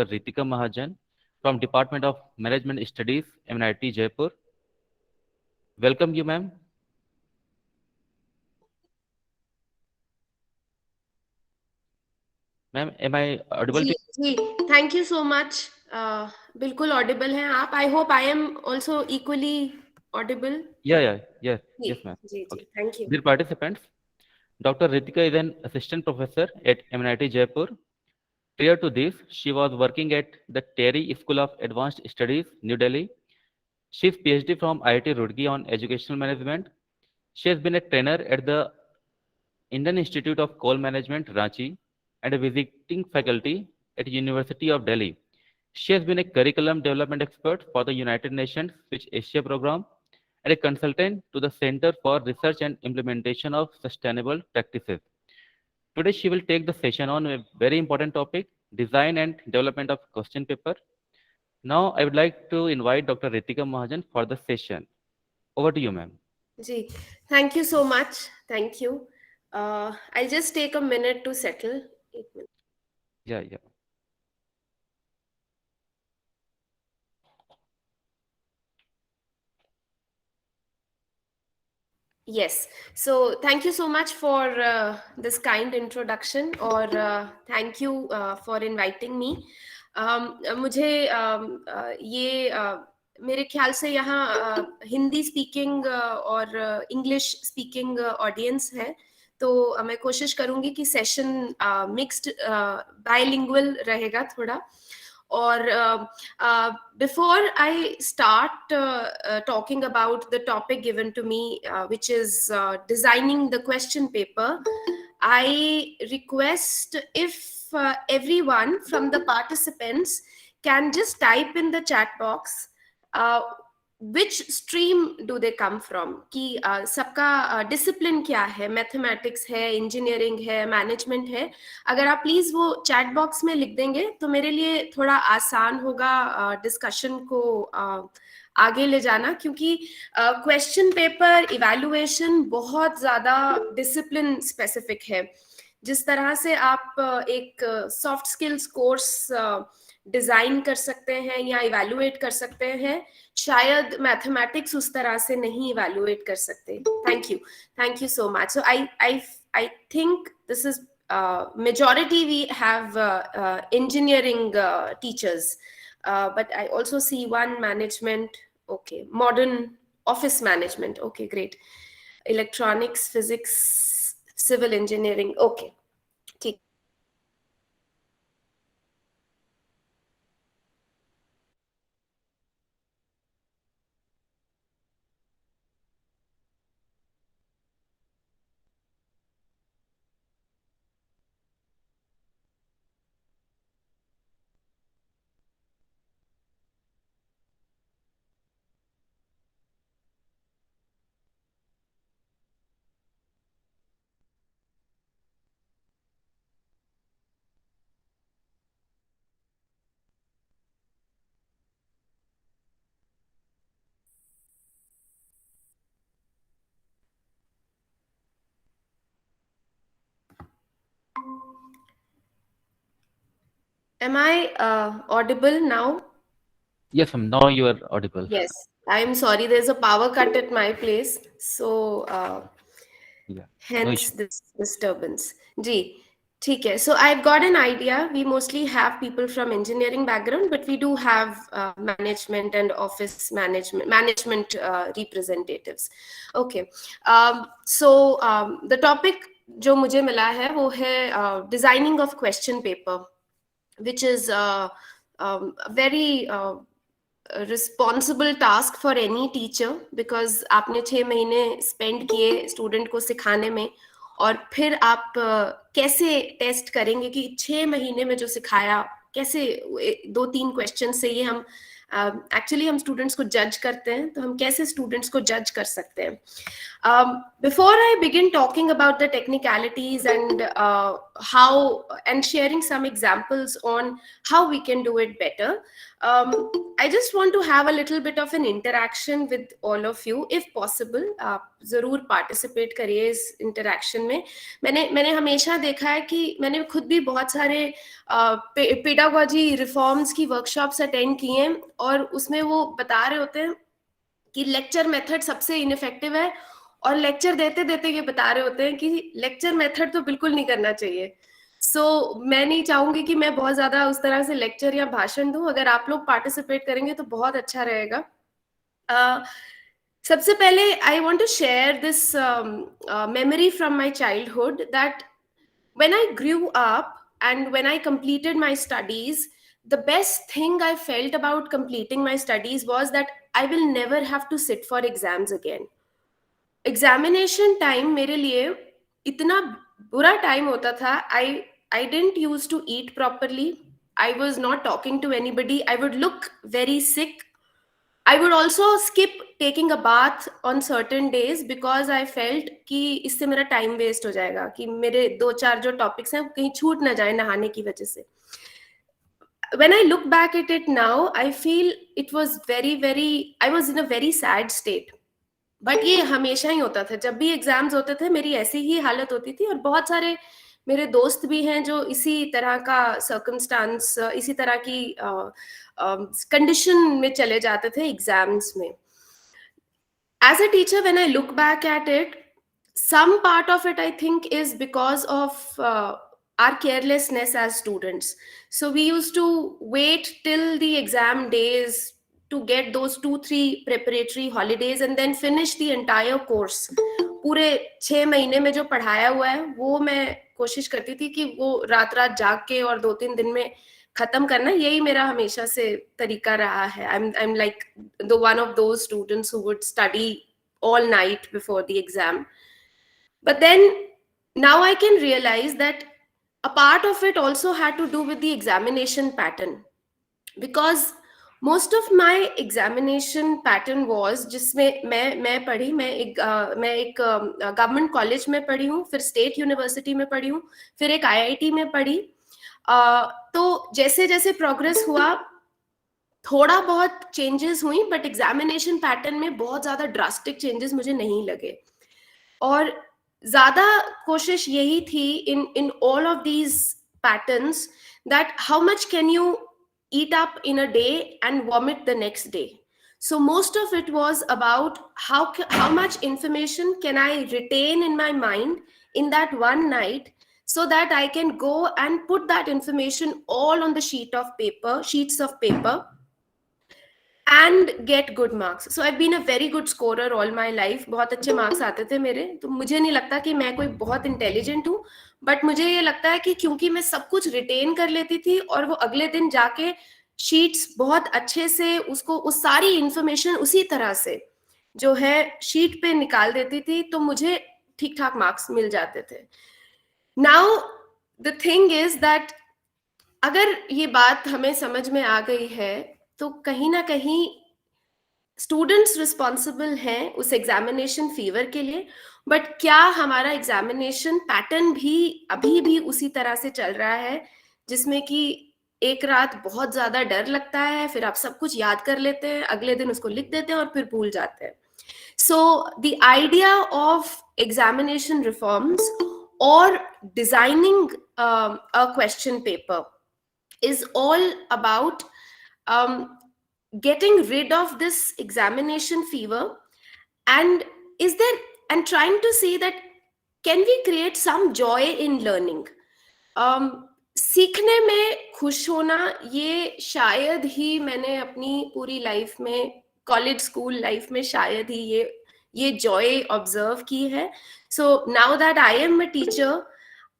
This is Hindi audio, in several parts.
Ritika Mahajan from Department of Management Studies, MNIT Jaipur. Welcome you, ma'am. Ma'am, am I audible जी to जी थैंक यू सो मच बिल्कुल ऑडिबल हैं आप I hope I am also equally audible you? Yes, जी yes, ma'am. जी जी Okay. Thank you Dear participants, Dr. Ritika is an assistant professor at MNIT Jaipur. Prior to this, she was working at the Terry School of Advanced Studies, New Delhi. She is PhD from IIT Roorkee on Educational Management. She has been a trainer at the Indian Institute of Coal Management, Ranchi, and a visiting faculty at University of Delhi. She has been a curriculum development expert for the United Nations Switch Asia program and a consultant to the Center for Research and Implementation of Sustainable Practices. Today, she will take the session on a very important topic, design and development of question paper. Now, I would like to invite Dr. Ritika Mahajan for the session. Over to you, ma'am. जी thank you so much thank you I just take a minute to settle एक मिनट Yeah. Yes. So thank you so much for this kind introduction or thank you for inviting me. मुझे ये मेरे ख्याल से यहाँ हिंदी स्पीकिंग और इंग्लिश स्पीकिंग ऑडियंस है तो मैं कोशिश करूंगी कि सेशन मिक्स्ड बाइलिंगुअल रहेगा थोड़ा और before I start talking about the topic given to me, which is designing the question paper, I request if everyone from the participants can just type in the chat box which stream do they come from कि सबका डिसिप्लिन क्या है मैथमेटिक्स है इंजीनियरिंग है मैनेजमेंट है अगर आप प्लीज वो चैट बॉक्स में लिख देंगे तो मेरे लिए थोड़ा आसान होगा डिस्कशन को आगे ले जाना क्योंकि क्वेश्चन पेपर इवैल्यूएशन बहुत ज्यादा डिसिप्लिन स्पेसिफिक है जिस तरह से आप एक सॉफ्ट स्किल्स कोर्स डिजाइन कर सकते हैं या इवैल्यूएट कर सकते हैं शायद मैथमेटिक्स उस तरह से नहीं इवैल्यूएट कर सकते thank you so much so I think this is majority we have engineering teachers but I also see one management okay modern office management okay great electronics physics civil engineering okay ठीक am I audible now? Yes, ma'am. Now you are audible. Yes, I am sorry. There's a power cut at my place, so Yeah. No hence issue. this disturbance. Ji, ठीक है. So I've got an idea. We mostly have people from engineering background, but we do have management and office management representatives. Okay. The topic जो मुझे मिला है वो है designing of question paper, which is very responsible task for any teacher because आपने 6 महीने स्पेंड किए स्टूडेंट को सिखाने में और फिर आप कैसे टेस्ट करेंगे कि 6 महीने में जो सिखाया कैसे 2-3 क्वेश्चन से ये हम एक्चुअली हम स्टूडेंट्स को जज करते हैं, तो हम कैसे स्टूडेंट्स को जज कर सकते हैं? Before I begin talking about the technicalities and how and sharing some examples on how we can do it better, I just want to have a little bit of an interaction with all of you, if possible. आप जरूर participate करिए इस interaction में. मैंने हमेशा देखा है कि मैंने खुद भी बहुत सारे पेडागोजी रिफॉर्म्स की वर्कशॉप्स अटेंड किए हैं, और उसमें वो बता रहे होते हैं कि लेक्चर मेथड सबसे इनफेक्टिव है, और लेक्चर देते देते ये बता रहे होते हैं कि लेक्चर मेथड तो बिल्कुल नहीं करना चाहिए. मैं नहीं चाहूंगी कि मैं बहुत ज्यादा उस तरह से लेक्चर या भाषण दूं. अगर आप लोग पार्टिसिपेट करेंगे तो बहुत अच्छा रहेगा. सबसे पहले I want to share this memory from my childhood that when I grew up and when I completed my studies, the best thing I felt about completing my studies was that I will never have to sit for exams again. Examination time मेरे लिए इतना बुरा टाइम होता था. I didn't used to eat properly. I was not talking to anybody. I would look very sick. I would also skip taking a bath on certain days because I felt कि इससे मेरा टाइम वेस्ट हो जाएगा, कि मेरे 2-4 जो टॉपिक्स हैं कहीं छूट ना जाए नहाने की वजह से. When I look back at it now, I feel it was I was in a very sad state. But ये हमेशा ही होता था. जब भी एग्जाम्स होते थे मेरी ऐसी ही हालत होती थी, और बहुत सारे मेरे दोस्त भी हैं जो इसी तरह का सर्कमस्टांस, इसी तरह की कंडीशन में चले जाते थे एग्जाम्स में. As a teacher, when I look back at it, some part of it I think is because of our carelessness as students. So we used to wait till the exam days to get those 2-3 preparatory holidays and then finish the entire course. पूरे 6 महीने में जो पढ़ाया हुआ है वो मैं कोशिश करती थी कि वो रात रात जाग के और 2-3 दिन में खत्म करना. यही मेरा हमेशा से तरीका रहा है. I'm like the one of those students who would study all night before the exam. But then now I can realize that a part of it also had to do with the examination pattern, because most of my examination pattern was जिसमें मैं पढ़ी, मैं एक गवर्नमेंट कॉलेज में पढ़ी हूँ, फिर स्टेट यूनिवर्सिटी में पढ़ी हूँ, फिर एक IIT में पढ़ी. तो जैसे जैसे प्रोग्रेस हुआ थोड़ा बहुत चेंजेस हुई, बट एग्जामिनेशन पैटर्न में बहुत ज्यादा ड्रास्टिक चेंजेस मुझे नहीं लगे. और ज्यादा कोशिश यही थी in all of these patterns that how much can you eat up in a day and vomit the next day. So most of it was about how much information can I retain in my mind in that one night, so that I can go and put that information all on the sheets of paper and get good marks. So I've been a very good scorer all my life. बहुत अच्छे marks आते थे मेरे. तो मुझे नहीं लगता कि मैं कोई बहुत intelligent हूँ, but मुझे ये लगता है कि क्योंकि मैं सब कुछ retain कर लेती थी और वो अगले दिन जाके sheets बहुत अच्छे से उसको उस सारी information उसी तरह से जो है sheet पे निकाल देती थी, तो मुझे ठीक ठाक marks मिल जाते थे. Now the thing is that अगर ये बात हमें समझ में आ गई है तो कहीं ना कहीं स्टूडेंट्स रिस्पॉन्सिबल हैं उस एग्जामिनेशन फीवर के लिए. बट क्या हमारा एग्जामिनेशन पैटर्न भी अभी भी उसी तरह से चल रहा है, जिसमें कि एक रात बहुत ज्यादा डर लगता है, फिर आप सब कुछ याद कर लेते हैं, अगले दिन उसको लिख देते हैं और फिर भूल जाते हैं. So the idea of examination reforms और designing a question paper is all about getting rid of this examination fever and trying to see that can we create some joy in learning. सीखने में खुश होना ये शायद ही मैंने अपनी पूरी लाइफ में, कॉलेज स्कूल लाइफ में शायद ही ये जॉय ऑब्जर्व की है. So now that I am a teacher,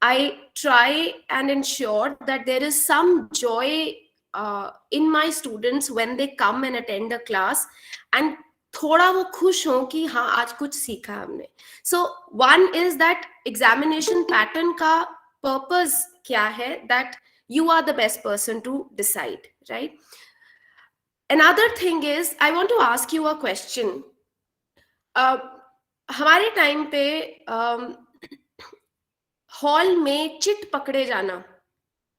I try and ensure that there is some joy in my students when they come and attend a class, and थोड़ा वो खुश हो कि हाँ आज कुछ सीखा हमने. So one is that examination pattern का purpose क्या है, that you are the best person to decide, right? another thing is I want to ask you a question. हमारे टाइम पे हॉल में चिट पकड़े जाना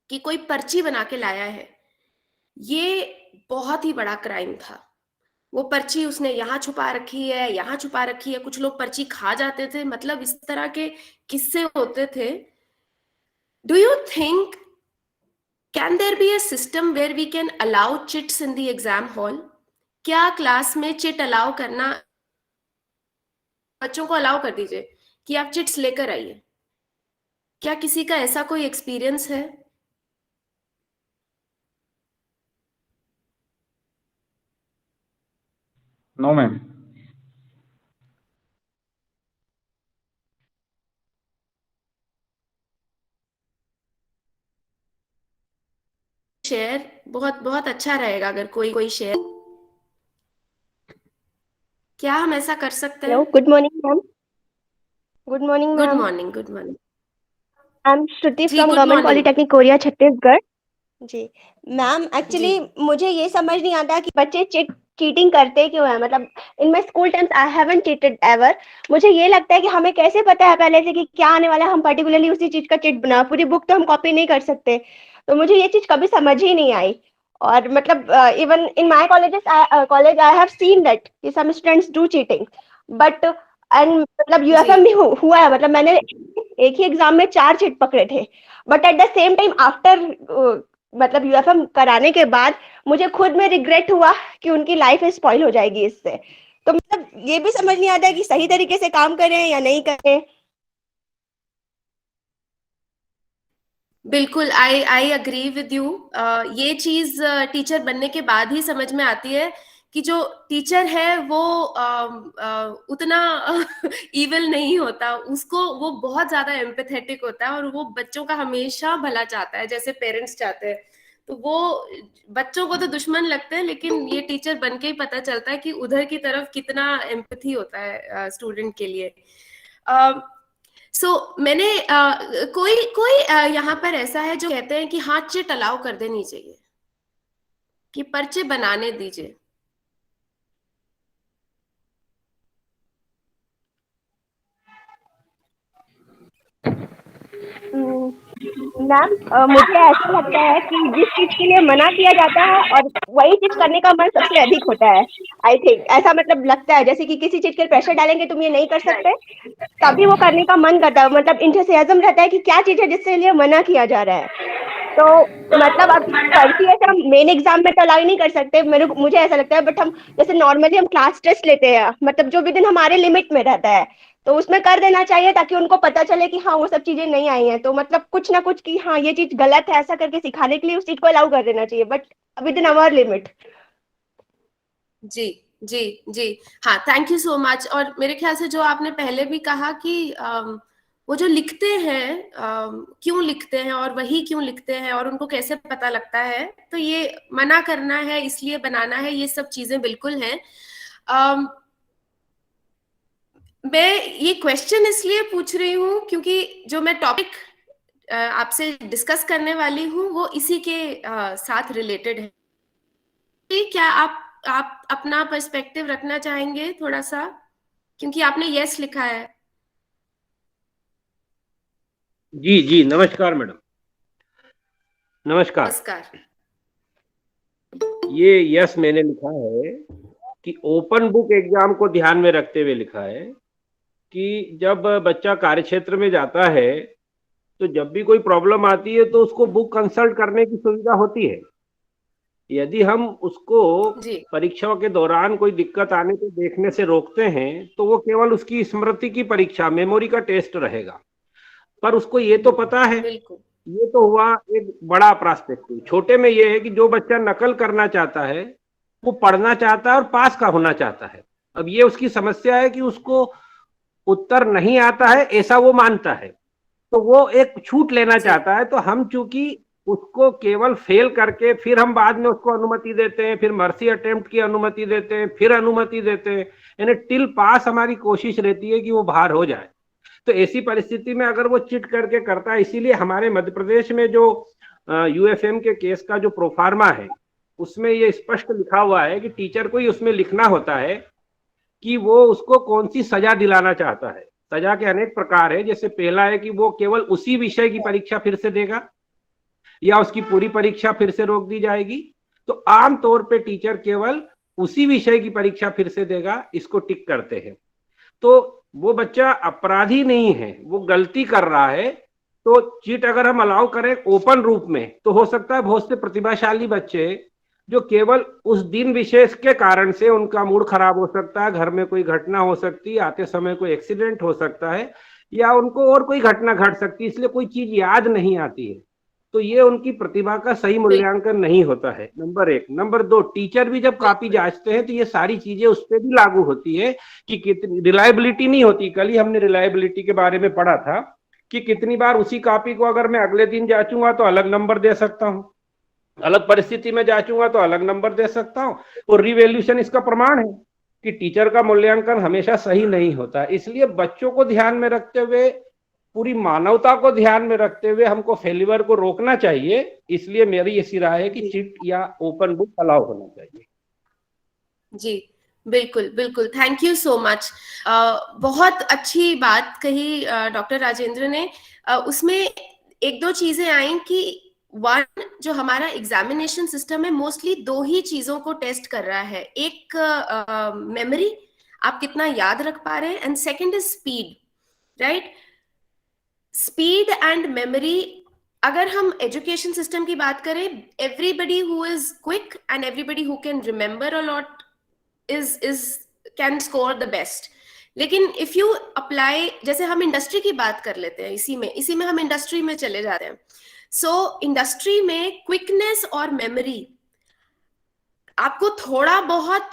कि कोई पर्ची बना के लाया है, ये बहुत ही बड़ा क्राइम था। वो पर्ची उसने यहाँ छुपा रखी है, यहाँ छुपा रखी है, कुछ लोग पर्ची खा जाते थे, मतलब इस तरह के किस्से होते थे। Do you think can there be a system where we can allow chits in the exam hall? क्या क्लास में चिट अलाउ करना, बच्चों को अलाउ कर दीजिए कि आप चिट्स लेकर आइए। क्या किसी का ऐसा कोई एक्सपीरियंस है? No ma'am. शेयर बहुत बहुत अच्छा रहेगा अगर कोई शेयर। क्या हम ऐसा कर सकते हैं? Hello, good morning ma'am. Good morning good ma'am. Morning, good morning. I am Shruti ji, from good government morning. Polytechnic Koriya Chhattisgarh. जी मैम, जी। एक्चुअली मुझे ये समझ नहीं आता कि बच्चे चीटिंग करते क्यों है। मतलब in my school times I haven't cheated ever. मुझे ये लगता है कि हमें कैसे पता है पहले से कि क्या आने वाला है, हम पर्टिकुलरली उसी चीज का चिट बना, पूरी बुक तो हम कॉपी नहीं कर सकते। तो मुझे ये चीज कभी समझ ही नहीं आई। और मतलब even in my college I have seen that कि some students do cheating, but and मतलब यूएफएम भी हुआ है। मतलब मैंने एक ही एग्जाम में 4 चिट पकड़े थे, but at the same time after मतलब यूएफएम कराने के बाद मुझे खुद में रिग्रेट हुआ कि उनकी लाइफ स्पॉइल हो जाएगी इससे। तो मतलब ये भी समझ नहीं आता कि सही तरीके से काम करें या नहीं करें। बिल्कुल, आई अग्री विद यू। ये चीज टीचर बनने के बाद ही समझ में आती है कि जो टीचर है वो उतना इविल नहीं होता, उसको वो बहुत ज्यादा एम्पैथेटिक होता है और वो बच्चों का हमेशा भला चाहता है जैसे पेरेंट्स चाहते हैं। तो वो बच्चों को तो दुश्मन लगते हैं, लेकिन ये टीचर बन के ही पता चलता है कि उधर की तरफ कितना एम्पैथी होता है स्टूडेंट के लिए। मैंने कोई कोई यहाँ पर ऐसा है जो कहते हैं कि हाँ चिट अलाउ कर देनी चाहिए, कि पर्चे बनाने दीजिए। मैम मुझे ऐसा लगता है कि जिस चीज के लिए मना किया जाता है और वही चीज करने का मन सबसे अधिक होता है। आई थिंक ऐसा मतलब लगता है जैसे कि किसी चीज के प्रेशर डालेंगे तुम ये नहीं कर सकते, तभी वो करने का मन करता है। मतलब इंथुसियाज्म रहता है कि क्या चीज है जिससे लिए मना किया जा रहा है। तो मतलब अब पर्ची ऐसे हम मेन एग्जाम में तो अलाउ नहीं कर सकते, मुझे ऐसा लगता है। बट हम जैसे नॉर्मली हम क्लास टेस्ट लेते हैं, मतलब जो भी दिन हमारे लिमिट में रहता है, तो उसमें कर देना चाहिए ताकि उनको पता चले कि हाँ वो सब चीजें नहीं आई हैं। तो मतलब कुछ ना कुछ कि हाँ ये चीज गलत है ऐसा करके सिखाने के लिए उस चीज को अलाउ कर देना चाहिए, but within our limit. जी जी जी, हाँ, थैंक यू सो मच। और मेरे ख्याल से जो आपने पहले भी कहा कि वो जो लिखते हैं क्यों लिखते हैं और वही क्यों लिखते हैं और उनको कैसे पता लगता है, तो ये मना करना है इसलिए बनाना है, ये सब चीजें बिल्कुल हैं। मैं ये क्वेश्चन इसलिए पूछ रही हूँ क्योंकि जो मैं टॉपिक आपसे डिस्कस करने वाली हूँ वो इसी के साथ रिलेटेड है। क्या आप अपना पर्सपेक्टिव रखना चाहेंगे थोड़ा सा, क्योंकि आपने यस लिखा है। जी जी, नमस्कार मैडम। नमस्कार। नमस्कार। ये यस मैंने लिखा है कि ओपन बुक एग्जाम को ध्यान में रखते हुए लिखा है कि जब बच्चा कार्यक्षेत्र में जाता है तो जब भी कोई प्रॉब्लम आती है तो उसको बुक कंसल्ट करने की सुविधा होती है। यदि हम उसको जी परीक्षाओं के दौरान कोई दिक्कत आने को देखने से रोकते हैं तो वो केवल उसकी स्मृति की परीक्षा, मेमोरी का टेस्ट रहेगा। पर उसको ये तो पता है, बिल्कुल। ये तो हुआ एक बड़ा पर्सपेक्टिव। छोटे में ये है कि जो बच्चा नकल करना चाहता है वो पढ़ना चाहता है और पास का होना चाहता है। अब ये उसकी समस्या है कि उसको उत्तर नहीं आता है ऐसा वो मानता है, तो वो एक छूट लेना चाहता है। तो हम चूंकि उसको केवल फेल करके फिर हम बाद में उसको अनुमति देते हैं, फिर मर्सी अटेम्प्ट की अनुमति देते हैं, फिर अनुमति देते हैं, यानी टिल पास हमारी कोशिश रहती है कि वो बाहर हो जाए। तो ऐसी परिस्थिति में अगर वो चिट करके करता है, इसीलिए हमारे मध्य प्रदेश में जो यूएफएम के केस का जो प्रोफार्मा है उसमें ये स्पष्ट लिखा हुआ है कि टीचर को ही उसमें लिखना होता है कि वो उसको कौन सी सजा दिलाना चाहता है। सजा के अनेक प्रकार है, जैसे पहला है कि वो केवल उसी विषय की परीक्षा फिर से देगा या उसकी पूरी परीक्षा फिर से रोक दी जाएगी। तो आम तौर पे टीचर केवल उसी विषय की परीक्षा फिर से देगा, इसको टिक करते हैं। तो वो बच्चा अपराधी नहीं है, वो गलती कर रहा है। तो चीट अगर हम अलाउ करें ओपन रूप में तो हो सकता है बहुत से प्रतिभाशाली बच्चे जो केवल उस दिन विशेष के कारण से उनका मूड खराब हो सकता है, घर में कोई घटना हो सकती है, आते समय कोई एक्सीडेंट हो सकता है, या उनको और कोई घटना घट सकती है, इसलिए कोई चीज याद नहीं आती है, तो ये उनकी प्रतिभा का सही मूल्यांकन नहीं होता है, नंबर 1। नंबर 2, टीचर भी जब कॉपी जांचते हैं तो ये सारी चीजें उस पर भी लागू होती है कि कितनी रिलायबिलिटी नहीं होती। कल ही हमने रिलायबिलिटी के बारे में पढ़ा था कि कितनी बार उसी कॉपी को अगर मैं अगले दिन जांचूंगा तो अलग नंबर दे सकता हूँ, अलग परिस्थिति में जांचूंगा तो अलग नंबर दे सकता हूँ। और रिवैल्यूएशन इसका प्रमाण है कि टीचर का मूल्यांकन हमेशा सही नहीं होता। इसलिए बच्चों को ध्यान में रखते हुए, पूरी मानवता को ध्यान में रखते हुए हमको फेल्यूर को रोकना चाहिए। इसलिए मेरी ऐसी राय है कि चिट या ओपन बुक अलाउ होना चाहिए। जी बिल्कुल बिल्कुल, थैंक यू सो मच। बहुत अच्छी बात कही डॉक्टर राजेंद्र ने। उसमें एक दो चीजें आई कि वन, जो हमारा एग्जामिनेशन सिस्टम है मोस्टली दो ही चीजों को टेस्ट कर रहा है, एक मेमोरी, आप कितना याद रख पा रहे हैं, and second is speed, right. Speed and memory, अगर हम एजुकेशन सिस्टम की बात करें, everybody who is quick and everybody who can remember a lot is can score the best। लेकिन इफ यू अप्लाई, जैसे हम इंडस्ट्री की बात कर लेते हैं, इसी में हम इंडस्ट्री में चले जा रहे हैं। सो इंडस्ट्री में क्विकनेस और मेमोरी, आपको थोड़ा बहुत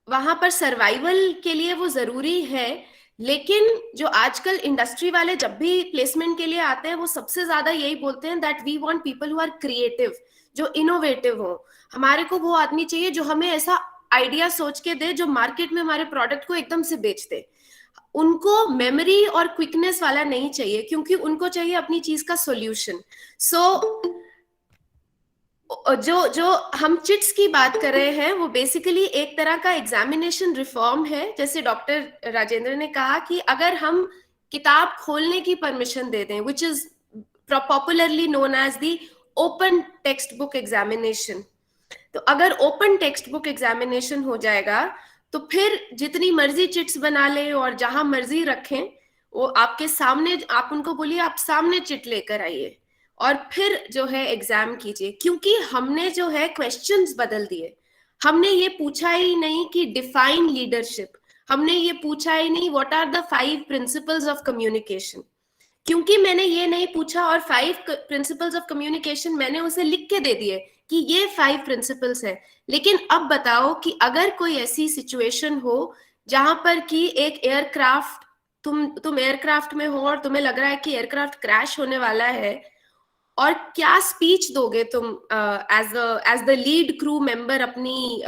वहां पर सर्वाइवल के लिए वो जरूरी है, लेकिन जो आजकल इंडस्ट्री वाले जब भी प्लेसमेंट के लिए आते हैं वो सबसे ज्यादा यही बोलते हैं that we want people who are creative, जो इनोवेटिव हो। हमारे को वो आदमी चाहिए जो हमें ऐसा आइडिया सोच के दे जो मार्केट में हमारे प्रोडक्ट को एकदम से बेच दे। उनको मेमोरी और क्विकनेस वाला नहीं चाहिए, क्योंकि उनको चाहिए अपनी चीज का सॉल्यूशन। सो जो हम चिट्स की बात कर रहे हैं वो बेसिकली एक तरह का एग्जामिनेशन रिफॉर्म है। जैसे डॉक्टर राजेंद्र ने कहा कि अगर हम किताब खोलने की परमिशन दे दें, which is popularly known as the open text book examination, तो अगर ओपन टेक्स्ट बुक एग्जामिनेशन हो जाएगा तो फिर जितनी मर्जी चिट्स बना ले और जहां मर्जी रखें, वो आपके सामने, आप उनको बोलिए आप सामने चिट लेकर आइए और फिर जो है एग्जाम कीजिए। क्योंकि हमने जो है क्वेश्चंस बदल दिए, हमने ये पूछा ही नहीं कि डिफाइन लीडरशिप, हमने ये पूछा ही नहीं what are the 5 principles of communication. क्योंकि मैंने ये नहीं पूछा और 5 प्रिंसिपल्स ऑफ कम्युनिकेशन मैंने उसे लिख के दे दिए कि ये 5 प्रिंसिपल्स है। लेकिन अब बताओ कि अगर कोई ऐसी सिचुएशन हो जहां पर कि एक एयरक्राफ्ट, तुम एयरक्राफ्ट में हो और तुम्हें लग रहा है कि एयरक्राफ्ट क्रैश होने वाला है, और क्या स्पीच दोगे तुम as the lead crew member, अपनी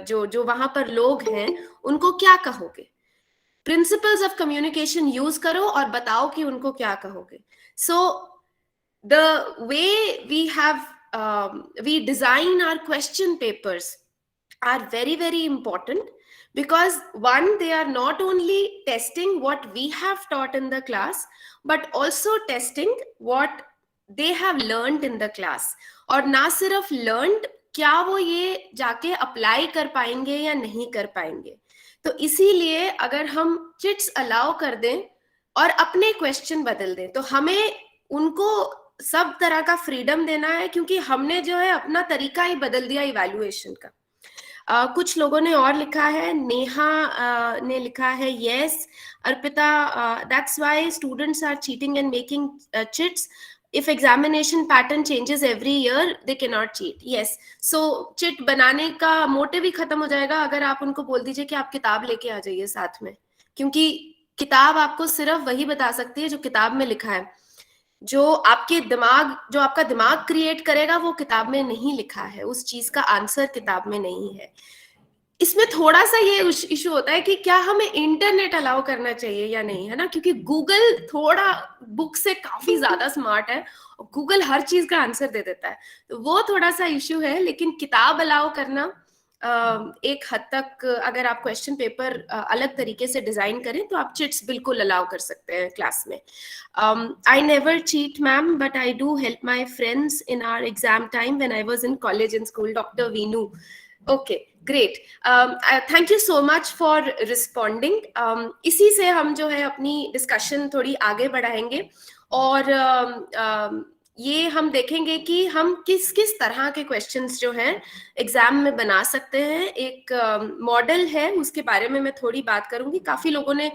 जो वहां पर लोग हैं उनको क्या कहोगे? प्रिंसिपल्स ऑफ कम्युनिकेशन यूज करो और बताओ कि उनको क्या कहोगे। So the way we have we design our question papers are very very important, because one, they are not only testing what we have taught in the class but also testing what they have learned in the class। और ना सिर्फ learned, क्या वो ये जाके अप्लाई कर पाएंगे या नहीं कर पाएंगे। तो इसीलिए अगर हम चिट्स अलाउ कर दें और अपने क्वेश्चन बदल दें तो हमें उनको सब तरह का फ्रीडम देना है, क्योंकि हमने जो है अपना तरीका ही बदल दिया इवैल्यूएशन का। कुछ लोगों ने और लिखा है, नेहा ने लिखा है, yes Arpita, that's why students are cheating and making chits. If examination pattern changes every year they can not cheat. Yes, so chit बनाने का मोटिव ही खत्म हो जाएगा अगर आप उनको बोल दीजिए कि आप किताब लेके आ जाइए साथ में, क्योंकि किताब आपको सिर्फ वही बता सकती है जो किताब में लिखा है। जो आपका दिमाग क्रिएट करेगा वो किताब में नहीं लिखा है, उस चीज का आंसर किताब में नहीं है। इसमें थोड़ा सा ये इशू होता है कि क्या हमें इंटरनेट अलाउ करना चाहिए या नहीं, है ना, क्योंकि गूगल थोड़ा बुक से काफी ज्यादा स्मार्ट है और गूगल हर चीज का आंसर दे देता है, तो वो थोड़ा सा इशू है। लेकिन किताब अलाउ करना एक हद तक, अगर आप क्वेश्चन पेपर अलग तरीके से डिजाइन करें तो आप चिट्स बिल्कुल अलाउ कर सकते हैं क्लास में। I never cheat, ma'am, but I do help my friends in our exam time when I was in college and school. Dr. Veenu. Okay, great. Thank you so much for responding. इसी से हम जो है अपनी डिस्कशन थोड़ी आगे बढ़ाएंगे और ये हम देखेंगे कि हम किस किस तरह के क्वेश्चंस जो हैं एग्जाम में बना सकते हैं। एक मॉडल है, उसके बारे में मैं थोड़ी बात करूंगी। काफी लोगों ने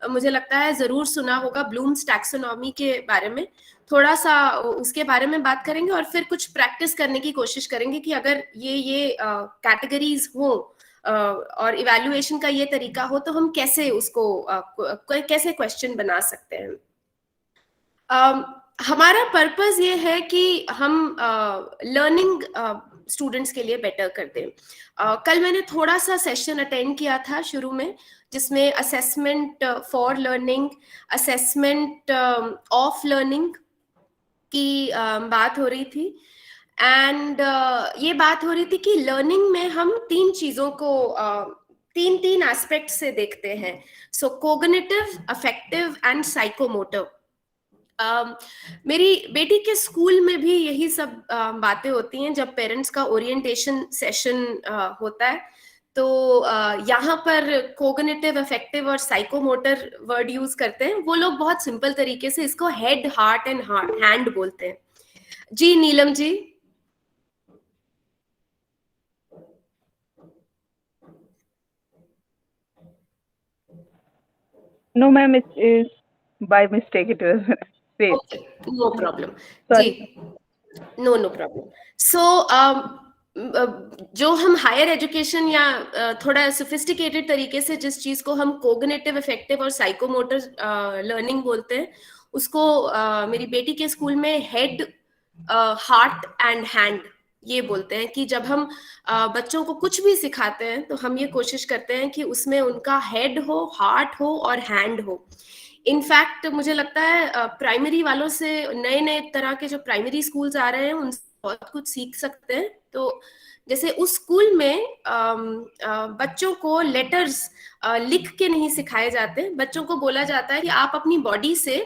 मुझे लगता है जरूर सुना होगा ब्लूम्स टैक्सोनॉमी के बारे में, थोड़ा सा उसके बारे में बात करेंगे और फिर कुछ प्रैक्टिस करने की कोशिश करेंगे कि अगर ये कैटेगरीज हो और इवैल्यूएशन का ये तरीका हो तो हम कैसे उसको कैसे क्वेश्चन बना सकते हैं। हमारा पर्पस ये है कि हम लर्निंग स्टूडेंट्स के लिए बेटर कर दें। कल मैंने थोड़ा सा सेशन अटेंड किया था शुरू में, जिसमें assessment for learning, assessment of learning की बात हो रही थी। एंड ये बात हो रही थी कि लर्निंग में हम तीन चीजों को तीन एस्पेक्ट से देखते हैं। सो कोग्निटिव, अफेक्टिव एंड साइकोमोटर। मेरी बेटी के स्कूल में भी यही सब बातें होती हैं जब पेरेंट्स का ओरिएंटेशन सेशन होता है। तो यहाँ पर कोग्निटिव, अफेक्टिव और साइकोमोटर वर्ड यूज करते हैं। वो लोग बहुत सिंपल तरीके से इसको हेड, हार्ट एंड हैंड बोलते हैं। जी Neelam ji. No, ma'am, it is by mistake. It was space. Okay, no problem. Sorry. Ji, no problem. So जो हम हायर एजुकेशन या थोड़ा सोफिस्टिकेटेड तरीके से जिस चीज को हम कोग्निटिव, अफेक्टिव और साइकोमोटर लर्निंग बोलते हैं, उसको मेरी बेटी के स्कूल में हेड, हार्ट एंड हैंड ये बोलते हैं। कि जब हम बच्चों को कुछ भी सिखाते हैं तो हम ये कोशिश करते हैं कि उसमें उनका हेड हो, हार्ट हो और हैंड हो। इनफैक्ट मुझे लगता है प्राइमरी वालों से, नए नए तरह के जो प्राइमरी स्कूल्स आ रहे हैं, उनसे बहुत कुछ सीख सकते हैं। तो जैसे उस स्कूल में बच्चों को लेटर्स लिख के नहीं सिखाए जाते। बच्चों को बोला जाता है कि आप अपनी बॉडी से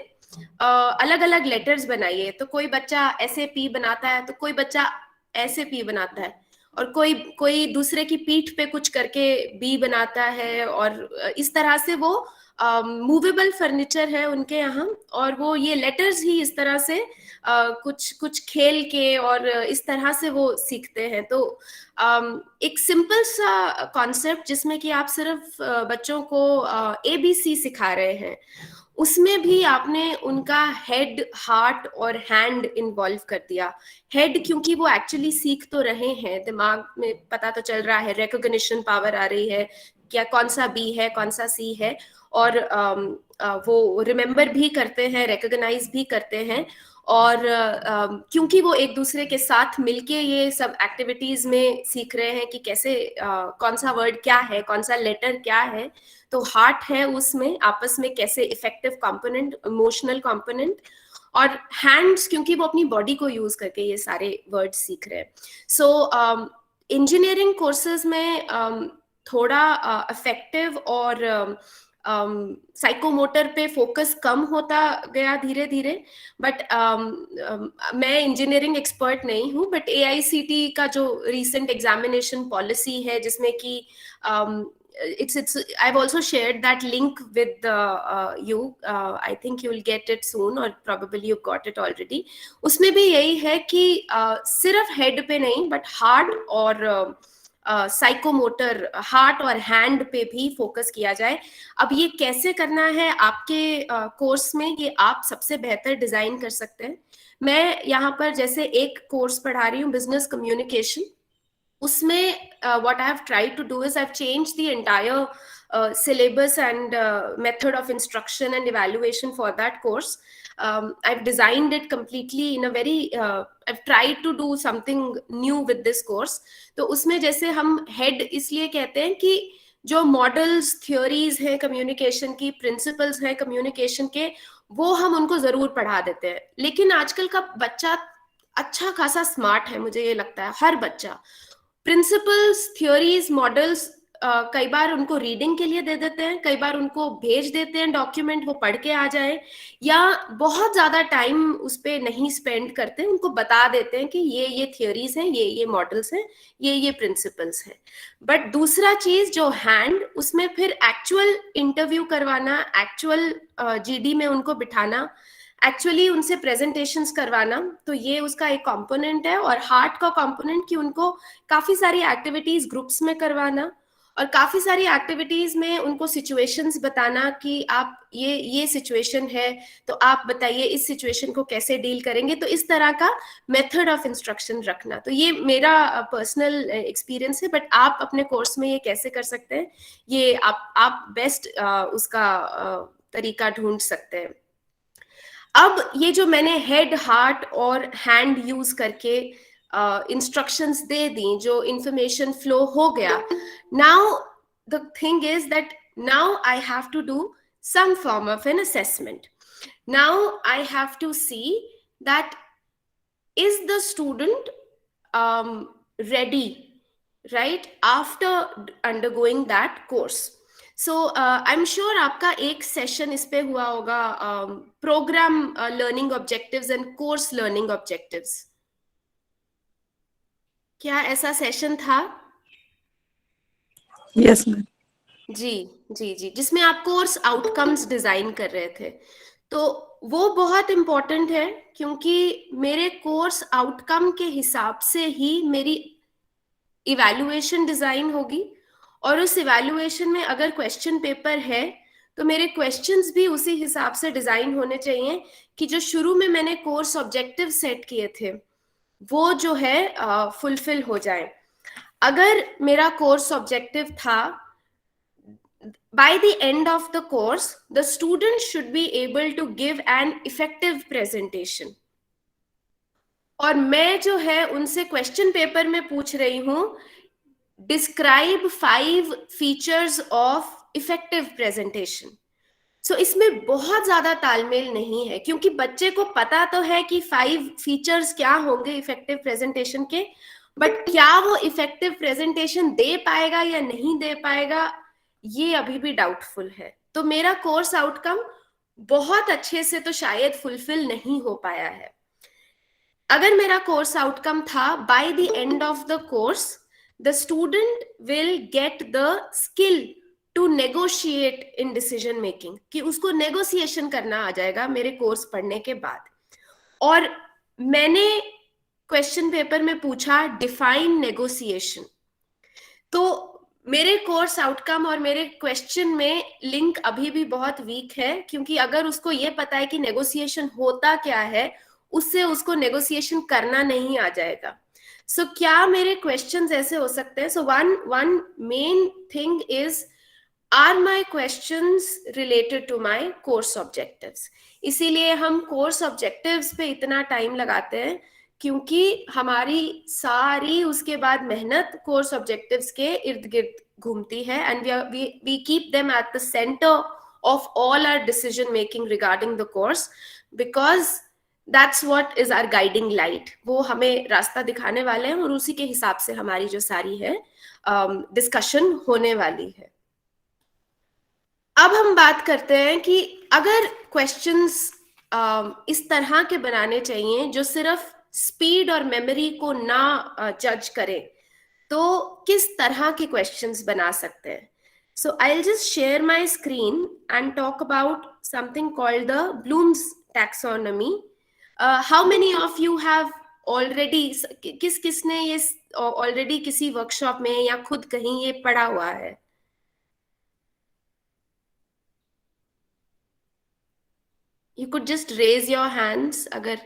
अलग अलग लेटर्स बनाइए। तो कोई बच्चा ऐसे पी बनाता है, तो कोई बच्चा ऐसे पी बनाता है, और कोई दूसरे की पीठ पे कुछ करके बी बनाता है। और इस तरह से वो मूवेबल फर्नीचर है उनके यहाँ, और वो ये लेटर्स ही इस तरह से कुछ खेल के और इस तरह से वो सीखते हैं। तो एक सिंपल सा कॉन्सेप्ट जिसमें कि आप सिर्फ बच्चों को ABC सिखा रहे हैं, उसमें भी आपने उनका हेड, हार्ट और हैंड इन्वॉल्व कर दिया। हेड क्योंकि वो एक्चुअली सीख तो रहे हैं, दिमाग में पता तो चल रहा है, रिकॉग्निशन पावर आ रही है, क्या कौन सा बी है, कौन सा सी है, और वो रिमेम्बर भी करते हैं, रिकॉग्नाइज भी करते हैं। और क्योंकि वो एक दूसरे के साथ मिलके ये सब एक्टिविटीज में सीख रहे हैं कि कैसे कौन सा वर्ड क्या है, कौन सा लेटर क्या है। तो हार्ट है उसमें, आपस में कैसे इफेक्टिव कंपोनेंट, इमोशनल कंपोनेंट, और हैंड्स क्योंकि वो अपनी बॉडी को यूज करके ये सारे वर्ड सीख रहे हैं। सो इंजीनियरिंग कोर्सेज में थोड़ा अफेक्टिव और साइकोमोटर पे फोकस कम होता गया धीरे धीरे। बट मैं इंजीनियरिंग एक्सपर्ट नहीं हूँ, बट AICT का जो रिसेंट एग्जामिनेशन पॉलिसी है, जिसमें कि I've also shared that link with you. I think you will get it soon, or probably you've got it already. उसमें भी यही है कि सिर्फ हेड पे नहीं, बट हार्ट और साइकोमोटर, हार्ट और हैंड पे भी फोकस किया जाए। अब ये कैसे करना है आपके कोर्स में, ये आप सबसे बेहतर डिजाइन कर सकते हैं। मैं यहाँ पर जैसे एक कोर्स पढ़ा रही हूँ, बिजनेस कम्युनिकेशन, उसमें what I have tried to do is I've changed the entire syllabus and method of instruction and evaluation for that course. I've designed it completely in a very I've tried to do something new with this course. तो उसमें जैसे हम हेड इसलिए कहते हैं कि जो मॉडल्स थियोरीज हैं कम्युनिकेशन की, प्रिंसिपल्स हैं कम्युनिकेशन के, वो हम उनको जरूर पढ़ा देते हैं. लेकिन आजकल का बच्चा अच्छा खासा स्मार्ट है, मुझे ये लगता है. हर बच्चा प्रिंसिपल्स, थियोरीज, मॉडल्स कई बार उनको रीडिंग के लिए दे देते हैं, कई बार उनको भेज देते हैं डॉक्यूमेंट, वो पढ़ के आ जाए, या बहुत ज्यादा टाइम उस पर नहीं स्पेंड करते, उनको बता देते हैं कि ये थियोरीज हैं, ये मॉडल्स हैं, ये प्रिंसिपल्स हैं. बट दूसरा चीज जो हैंड, उसमें फिर एक्चुअल इंटरव्यू करवाना, एक्चुअल जीडी में उनको बिठाना, एक्चुअली उनसे प्रेजेंटेशंस करवाना, तो ये उसका एक कंपोनेंट है. और हार्ट का कंपोनेंट कि उनको काफी सारी एक्टिविटीज ग्रुप्स में करवाना, और काफी सारी एक्टिविटीज में उनको सिचुएशंस बताना कि आप ये सिचुएशन है, तो आप बताइए इस सिचुएशन को कैसे डील करेंगे. तो इस तरह का मेथड ऑफ इंस्ट्रक्शन रखना. तो ये मेरा पर्सनल एक्सपीरियंस है, बट आप अपने कोर्स में ये कैसे कर सकते हैं, ये आप बेस्ट उसका तरीका ढूंढ सकते हैं. अब ये जो मैंने हेड, हार्ट और हैंड यूज करके इंस्ट्रक्शंस दे दी, जो इंफॉर्मेशन फ्लो हो गया, now the thing is that now I have to do some form of an assessment. Now I have to see that is the student ready, right, after undergoing that course. So I'm sure आपका एक सेशन इस पे हुआ होगा, programme learning objectives and course learning objectives. क्या ऐसा सेशन था? Yes, ma'am. जी, जिसमें आप कोर्स आउटकम्स डिजाइन कर रहे थे. तो वो बहुत इंपॉर्टेंट है, क्योंकि मेरे कोर्स आउटकम के हिसाब से ही मेरी इवैल्यूएशन डिजाइन होगी, और उस इवैल्यूएशन में अगर क्वेश्चन पेपर है तो मेरे क्वेश्चंस भी उसी हिसाब से डिजाइन होने चाहिए कि जो शुरू में मैंने कोर्स ऑब्जेक्टिव सेट किए थे वो जो है फुलफिल हो जाए. अगर मेरा कोर्स ऑब्जेक्टिव था by the end of the course the student should be able to give an effective presentation, और मैं जो है उनसे क्वेश्चन पेपर में पूछ रही हूं describe 5 features of effective presentation. So इसमें बहुत ज्यादा तालमेल नहीं है, क्योंकि बच्चे को पता तो है कि 5 फीचर्स क्या होंगे इफेक्टिव प्रेजेंटेशन के, बट क्या वो इफेक्टिव प्रेजेंटेशन दे पाएगा या नहीं दे पाएगा, ये अभी भी डाउटफुल है. तो मेरा कोर्स आउटकम बहुत अच्छे से तो शायद फुलफिल नहीं हो पाया है. अगर मेरा कोर्स आउटकम था by the end of the course the student will get the skill to negotiate in decision making, कि उसको negotiation करना आ जाएगा मेरे कोर्स पढ़ने के बाद. और मैंने क्वेश्चन पेपर में पूछा डिफाइन negotiation, तो मेरे कोर्स आउटकम और मेरे क्वेश्चन में लिंक अभी भी बहुत वीक है, क्योंकि अगर उसको ये पता है कि नेगोशिएशन होता क्या है, उससे उसको नेगोशिएशन करना नहीं आ जाएगा. So क्या मेरे questions ऐसे हो सकते हैं? So one main thing is, are my questions related to my course objectives? इसीलिए हम course objectives पे इतना टाइम लगाते हैं, क्योंकि हमारी सारी उसके बाद मेहनत course objectives के इर्द गिर्द घूमती है, and we keep them at the center of all our decision making regarding the course, because that's what is our guiding light. वो हमें रास्ता दिखाने वाले हैं, और उसी के हिसाब से हमारी जो सारी है डिस्कशन होने वाली है. अब हम बात करते हैं कि अगर क्वेश्चंस इस तरह के बनाने चाहिए जो सिर्फ स्पीड और मेमोरी को ना जज करें, तो किस तरह के क्वेश्चंस बना सकते हैं. So I'll just share my screen and talk about something called the Bloom's taxonomy. How many of you have already, किसने ये already किसी वर्कशॉप में या खुद कहीं ये पढ़ा हुआ है? You could just raise your hands अगर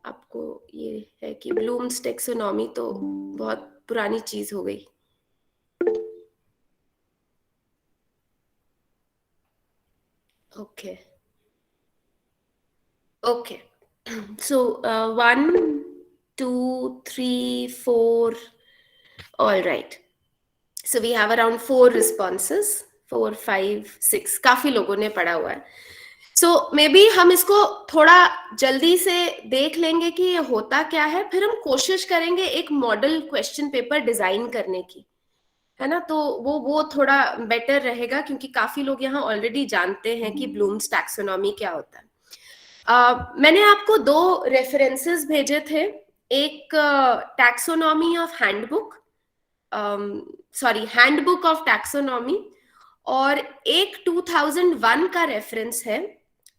आपको ये है कि ब्लूम्स टेक्सोनॉमी तो बहुत पुरानी चीज हो गई. Okay. Okay. So 1, 2, 3, 4. All right. So we have around 4 responses. 4, 5, 6. काफी लोगों ने पढ़ा हुआ है. So maybe हम इसको थोड़ा जल्दी से देख लेंगे कि ये होता क्या है, फिर हम कोशिश करेंगे एक मॉडल क्वेश्चन पेपर डिजाइन करने की, है ना. तो वो थोड़ा बेटर रहेगा, क्योंकि काफी लोग यहाँ ऑलरेडी जानते हैं कि ब्लूम्स टैक्सोनॉमी क्या होता है. मैंने आपको 2 रेफरेंसेस भेजे थे. एक taxonomy of handbook, handbook of taxonomy, और एक 2001 का रेफरेंस है.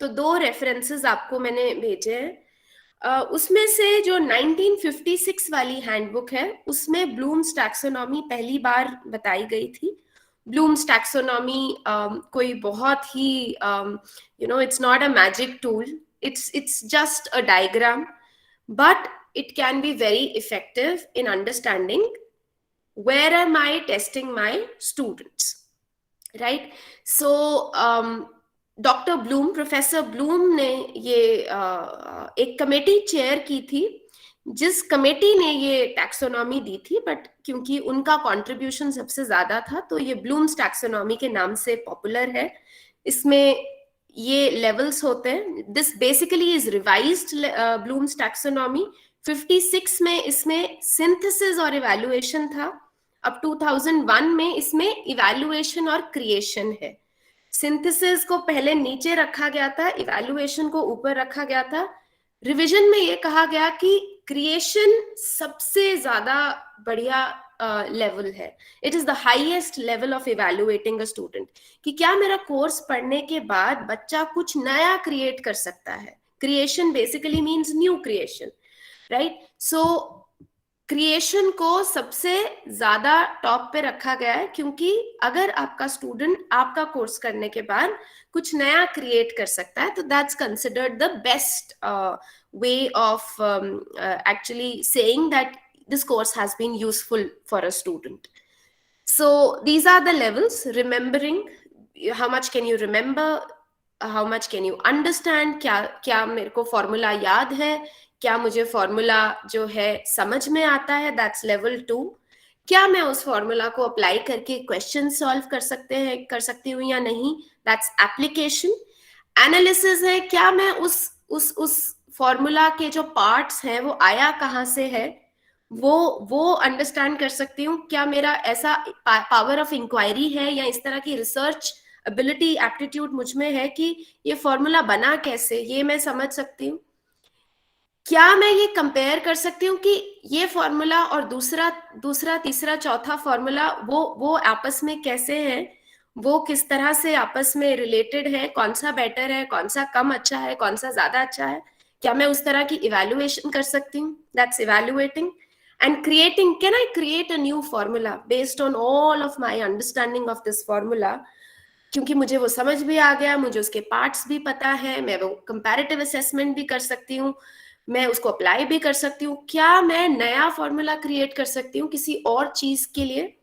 तो 2 रेफरेंसेस आपको मैंने भेजे हैं. उसमें से जो 1956 वाली हैंडबुक है, उसमें ब्लूम्स टैक्सोनॉमी पहली बार बताई गई थी. ब्लूम्स टैक्सोनॉमी कोई बहुत ही it's not a magic tool. It's just a diagram, but it can be very effective in understanding where am I testing my students, right? So doctor Bloom, professor Bloom ने ये एक कमेटी चेयर की थी, जिस कमेटी ने ये टैक्सोनॉमी दी थी, बट क्योंकि उनका कंट्रीब्यूशन सबसे ज्यादा था, तो ये ब्लूम्स टैक्सोनॉमी के नाम से पॉपुलर है. इसमें ये लेवल्स होते हैं. This basically is revised Bloom's taxonomy. 56 में इसमें सिंथेसिस और इवैल्यूएशन था. अब 2001 में इसमें इवैल्यूएशन और क्रिएशन है. सिंथेसिस को पहले नीचे रखा गया था, इवैल्यूएशन को ऊपर रखा गया था. रिवीजन में ये कहा गया कि क्रिएशन सबसे ज्यादा बढ़िया लेवल है. It is the highest level of evaluating a student, कि क्या मेरा कोर्स पढ़ने के बाद बच्चा कुछ नया क्रिएट कर सकता है. Creation basically means new creation, right. So creation को सबसे ज्यादा टॉप पे रखा गया है, क्योंकि अगर आपका स्टूडेंट आपका कोर्स करने के बाद कुछ नया क्रिएट कर सकता है, तो that's considered the best way of actually saying that this course has been useful for a student. So these are the levels. Remembering, how much can you remember, how much can you understand, क्या मेरे को फॉर्मूला याद है, क्या मुझे फॉर्मूला जो है समझ में आता है, दैट्स लेवल 2. क्या मैं उस फॉर्मूला को अप्लाई करके क्वेश्चन सॉल्व कर सकती हूँ या नहीं, दैट्स एप्लीकेशन. एनालिसिस है, क्या मैं उस फॉर्मूला के जो पार्ट्स हैं वो आया कहाँ से है, वो अंडरस्टैंड कर सकती हूँ. क्या मेरा ऐसा पावर ऑफ इंक्वायरी है या इस तरह की रिसर्च एबिलिटी, एप्टीट्यूड मुझ में है कि ये फॉर्मूला बना कैसे, ये मैं समझ सकती हूँ. क्या मैं ये कंपेयर कर सकती हूँ कि ये फॉर्मूला और दूसरा तीसरा चौथा फॉर्मूला वो आपस में कैसे हैं, वो किस तरह से आपस में रिलेटेड है, कौन सा बेटर है, कौन सा कम अच्छा है, कौन सा ज्यादा अच्छा है. क्या मैं उस तरह की इवैल्यूएशन कर सकती हूँ, that's evaluating. And creating, can I create a new formula based on all of my understanding of this formula, क्योंकि मुझे वो समझ भी आ गया, मुझे उसके पार्ट्स भी पता है, मैं वो कंपैरेटिव असेसमेंट भी कर सकती हूँ, मैं उसको अप्लाई भी कर सकती हूँ. क्या मैं नया फॉर्मूला क्रिएट कर सकती हूँ किसी और चीज के लिए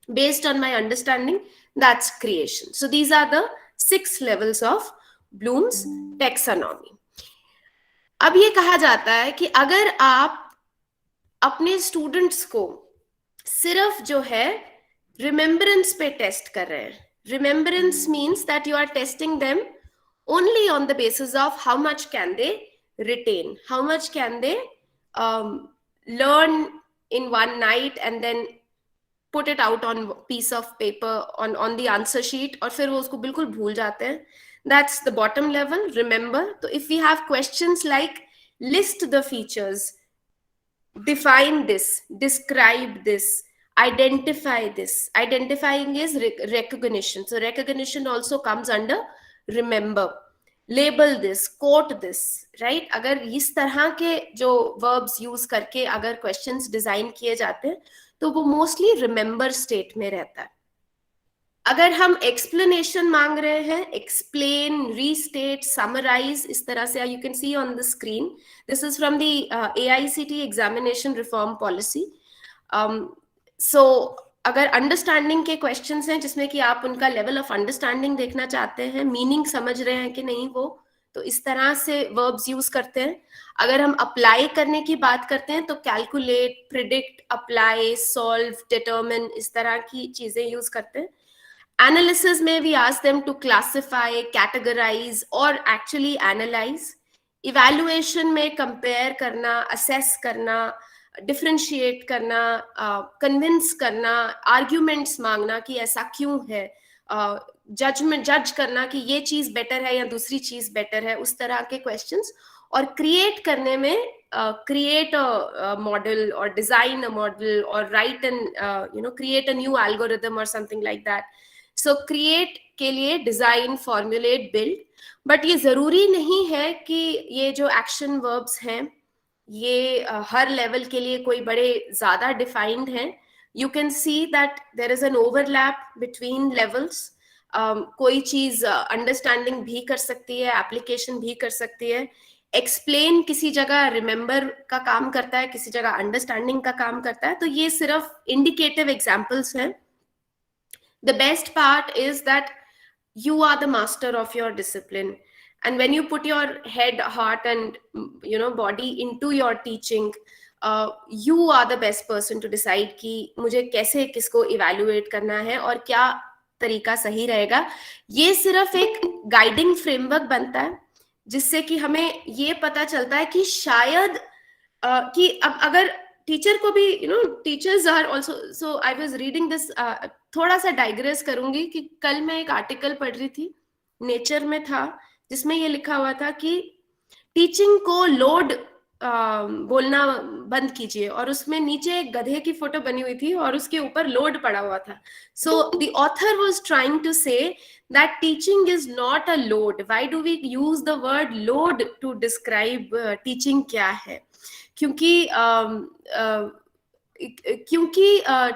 based on my understanding, that's creation. So these are the 6 levels of Bloom's taxonomy. अब ये कहा जाता है कि अगर आप अपने स्टूडेंट्स को सिर्फ जो है रिमेम्बरेंस पे टेस्ट कर रहे हैं, remembrance means that you are testing them only on the basis of how much can they retain, how much can they learn in one night and then put it out on piece of paper on the answer sheet, और फिर वो उसको बिल्कुल भूल जाते हैं. That's the bottom level, remember. So if we have questions like list the features, define this, describe this, identify this. Identifying is recognition. So recognition also comes under remember. Label this, quote this, right? अगर इस तरह के जो verbs use करके अगर questions design किए जाते हैं, तो वो mostly remember state में रहता है. अगर हम explanation मांग रहे हैं, explain, restate, summarize, इस तरह से, you can see on the screen. This is from the AICTE examination reform policy. So अगर अंडरस्टैंडिंग के क्वेश्चंस हैं जिसमें कि आप उनका लेवल ऑफ अंडरस्टैंडिंग देखना चाहते हैं, मीनिंग समझ रहे हैं कि नहीं वो, तो इस तरह से वर्ब्स यूज करते हैं। अगर हम अप्लाई करने की बात करते हैं तो calculate, predict, apply, solve, determine, इस तरह की चीजें यूज करते हैं। एनालिसिस में we ask them to classify, categorise और एक्चुअली एनालाइज। इवैल्यूएशन में कंपेयर करना, असेस करना, डिफरेंशिएट करना, कन्विंस करना, आर्ग्यूमेंट्स मांगना कि ऐसा क्यों है, जज करना कि ये चीज बेटर है या दूसरी चीज बेटर है, उस तरह के क्वेश्चंस। और क्रिएट करने में क्रिएट अ मॉडल और डिजाइन अ मॉडल और right and create a new algorithm और something like that. So create के लिए डिजाइन, फॉर्मुलेट, बिल्ड। बट ये जरूरी नहीं है कि ये जो एक्शन वर्ब्स हैं ये हर लेवल के लिए कोई बड़े ज्यादा डिफाइंड हैं। You can see that there is an overlap between levels. कोई चीज अंडरस्टैंडिंग भी कर सकती है, एप्लीकेशन भी कर सकती है। एक्सप्लेन किसी जगह रिमेंबर का काम करता है, किसी जगह अंडरस्टैंडिंग का काम करता है। तो ये सिर्फ इंडिकेटिव एग्जाम्पल्स हैं। The best part is that you are the master of your discipline, and when you put your head, heart and body into your teaching, you are the best person to decide कि मुझे कैसे किसको evaluate करना है और क्या तरीका सही रहेगा। ये सिर्फ एक गाइडिंग फ्रेमवर्क बनता है जिससे कि हमें ये पता चलता है कि शायद कि अब अगर टीचर को भी teachers are also, so I was reading this, थोड़ा सा डाइग्रेस करूंगी कि कल मैं एक आर्टिकल पढ़ रही थी, नेचर में था, जिसमें ये लिखा हुआ था कि टीचिंग को लोड बोलना बंद कीजिए, और उसमें नीचे एक गधे की फोटो बनी हुई थी और उसके ऊपर लोड पड़ा हुआ था। So the author was trying to say that teaching is not a load. Why do we use the word load to describe teaching क्या है? क्योंकि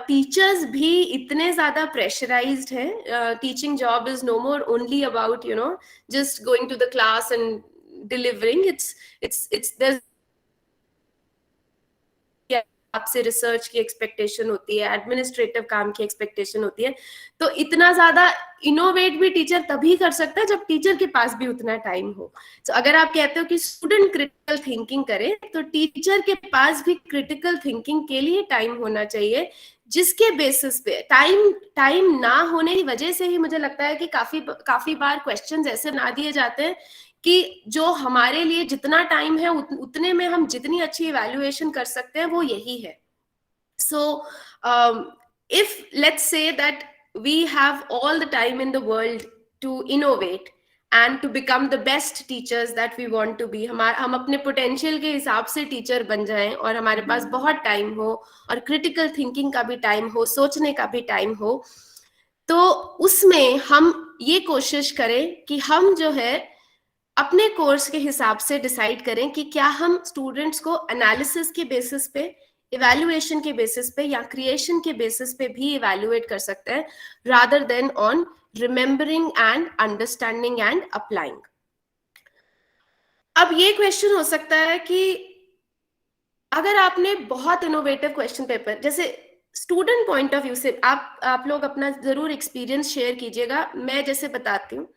टीचर्स भी इतने ज्यादा प्रेशराइज्ड हैं। Teaching job is no more only about just going to the class and delivering. It's आपसे रिसर्च की एक्सपेक्टेशन होती है, एडमिनिस्ट्रेटिव काम की एक्सपेक्टेशन होती है। तो इतना ज्यादा इनोवेट भी टीचर तभी कर सकता है जब टीचर के पास भी उतना टाइम हो। तो अगर आप कहते हो कि स्टूडेंट क्रिटिकल थिंकिंग करे, तो टीचर के पास भी क्रिटिकल थिंकिंग के लिए टाइम होना चाहिए, जिसके बेसिस पे टाइम ना होने की वजह से ही मुझे लगता है कि काफी बार क्वेश्चंस ऐसे ना दिए जाते हैं कि जो हमारे लिए जितना टाइम है उतने में हम जितनी अच्छी इवैल्यूएशन कर सकते हैं वो यही है। So if let's say that we have all the time in the world to innovate and to become the best teachers that we want to be, हम अपने पोटेंशियल के हिसाब से टीचर बन जाएं और हमारे पास बहुत टाइम हो और क्रिटिकल थिंकिंग का भी टाइम हो, सोचने का भी टाइम हो, तो उसमें हम ये कोशिश करें कि हम जो है अपने कोर्स के हिसाब से डिसाइड करें कि क्या हम स्टूडेंट्स को एनालिसिस के बेसिस पे, इवैल्यूएशन के बेसिस पे या क्रिएशन के बेसिस पे भी इवैल्यूएट कर सकते हैं, rather than on remembering and understanding and applying. अब ये क्वेश्चन हो सकता है कि अगर आपने बहुत इनोवेटिव क्वेश्चन पेपर, जैसे स्टूडेंट पॉइंट ऑफ व्यू से आप लोग अपना जरूर एक्सपीरियंस शेयर कीजिएगा। मैं जैसे बताती हूँ,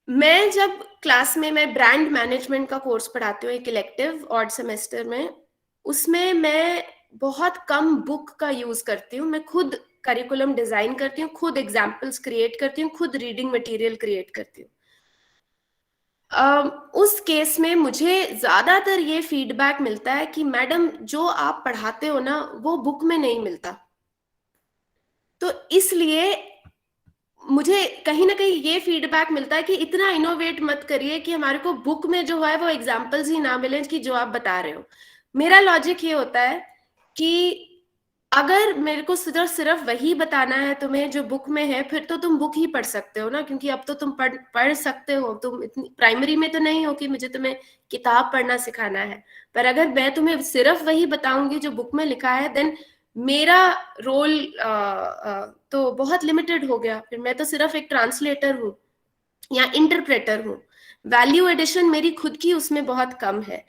मैं जब क्लास में मैं ब्रांड मैनेजमेंट का कोर्स पढ़ाती हूँ एक इलेक्टिव ऑड सेमेस्टर में, उसमें मैं बहुत कम बुक का यूज करती हूँ। मैं खुद करिकुलम डिजाइन करती हूँ, खुद एग्जाम्पल्स क्रिएट करती हूँ, खुद रीडिंग मटेरियल क्रिएट करती हूँ। उस केस में मुझे ज्यादातर ये फीडबैक मिलता है कि मैडम जो आप पढ़ाते हो ना वो बुक में नहीं मिलता। तो इसलिए मुझे कहीं ना कहीं ये फीडबैक मिलता है कि इतना इनोवेट मत करिए कि हमारे को बुक में जो है वो एग्जाम्पल्स ही ना मिले कि जो आप बता रहे हो। मेरा लॉजिक ये होता है कि अगर मेरे को सिर्फ वही बताना है तुम्हें जो बुक में है, फिर तो तुम बुक ही पढ़ सकते हो ना, क्योंकि अब तो तुम पढ़ सकते हो। तुम इतनी प्राइमरी में तो नहीं हो कि मुझे तुम्हें किताब पढ़ना सिखाना है। पर अगर मैं तुम्हें सिर्फ वही बताऊंगी जो बुक में लिखा है, देन मेरा रोल तो बहुत लिमिटेड हो गया। फिर मैं तो सिर्फ एक ट्रांसलेटर हूँ या इंटरप्रेटर हूँ। वैल्यू एडिशन मेरी खुद की उसमें बहुत कम है।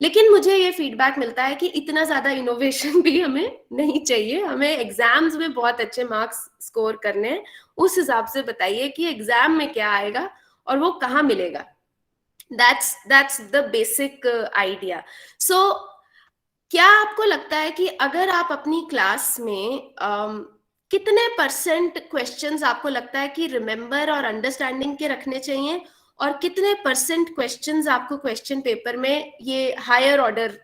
लेकिन मुझे ये फीडबैक मिलता है कि इतना ज्यादा इनोवेशन भी हमें नहीं चाहिए, हमें एग्जाम्स में बहुत अच्छे मार्क्स स्कोर करने हैं। उस हिसाब से बताइए कि एग्जाम में क्या आएगा और वो कहाँ मिलेगा। that's the basic idea. So क्या आपको लगता है कि अगर आप अपनी क्लास में कितने परसेंट क्वेश्चंस आपको लगता है कि रिमेम्बर और अंडरस्टैंडिंग के रखने चाहिए, और कितने परसेंट क्वेश्चंस आपको क्वेश्चन पेपर में ये हायर ऑर्डर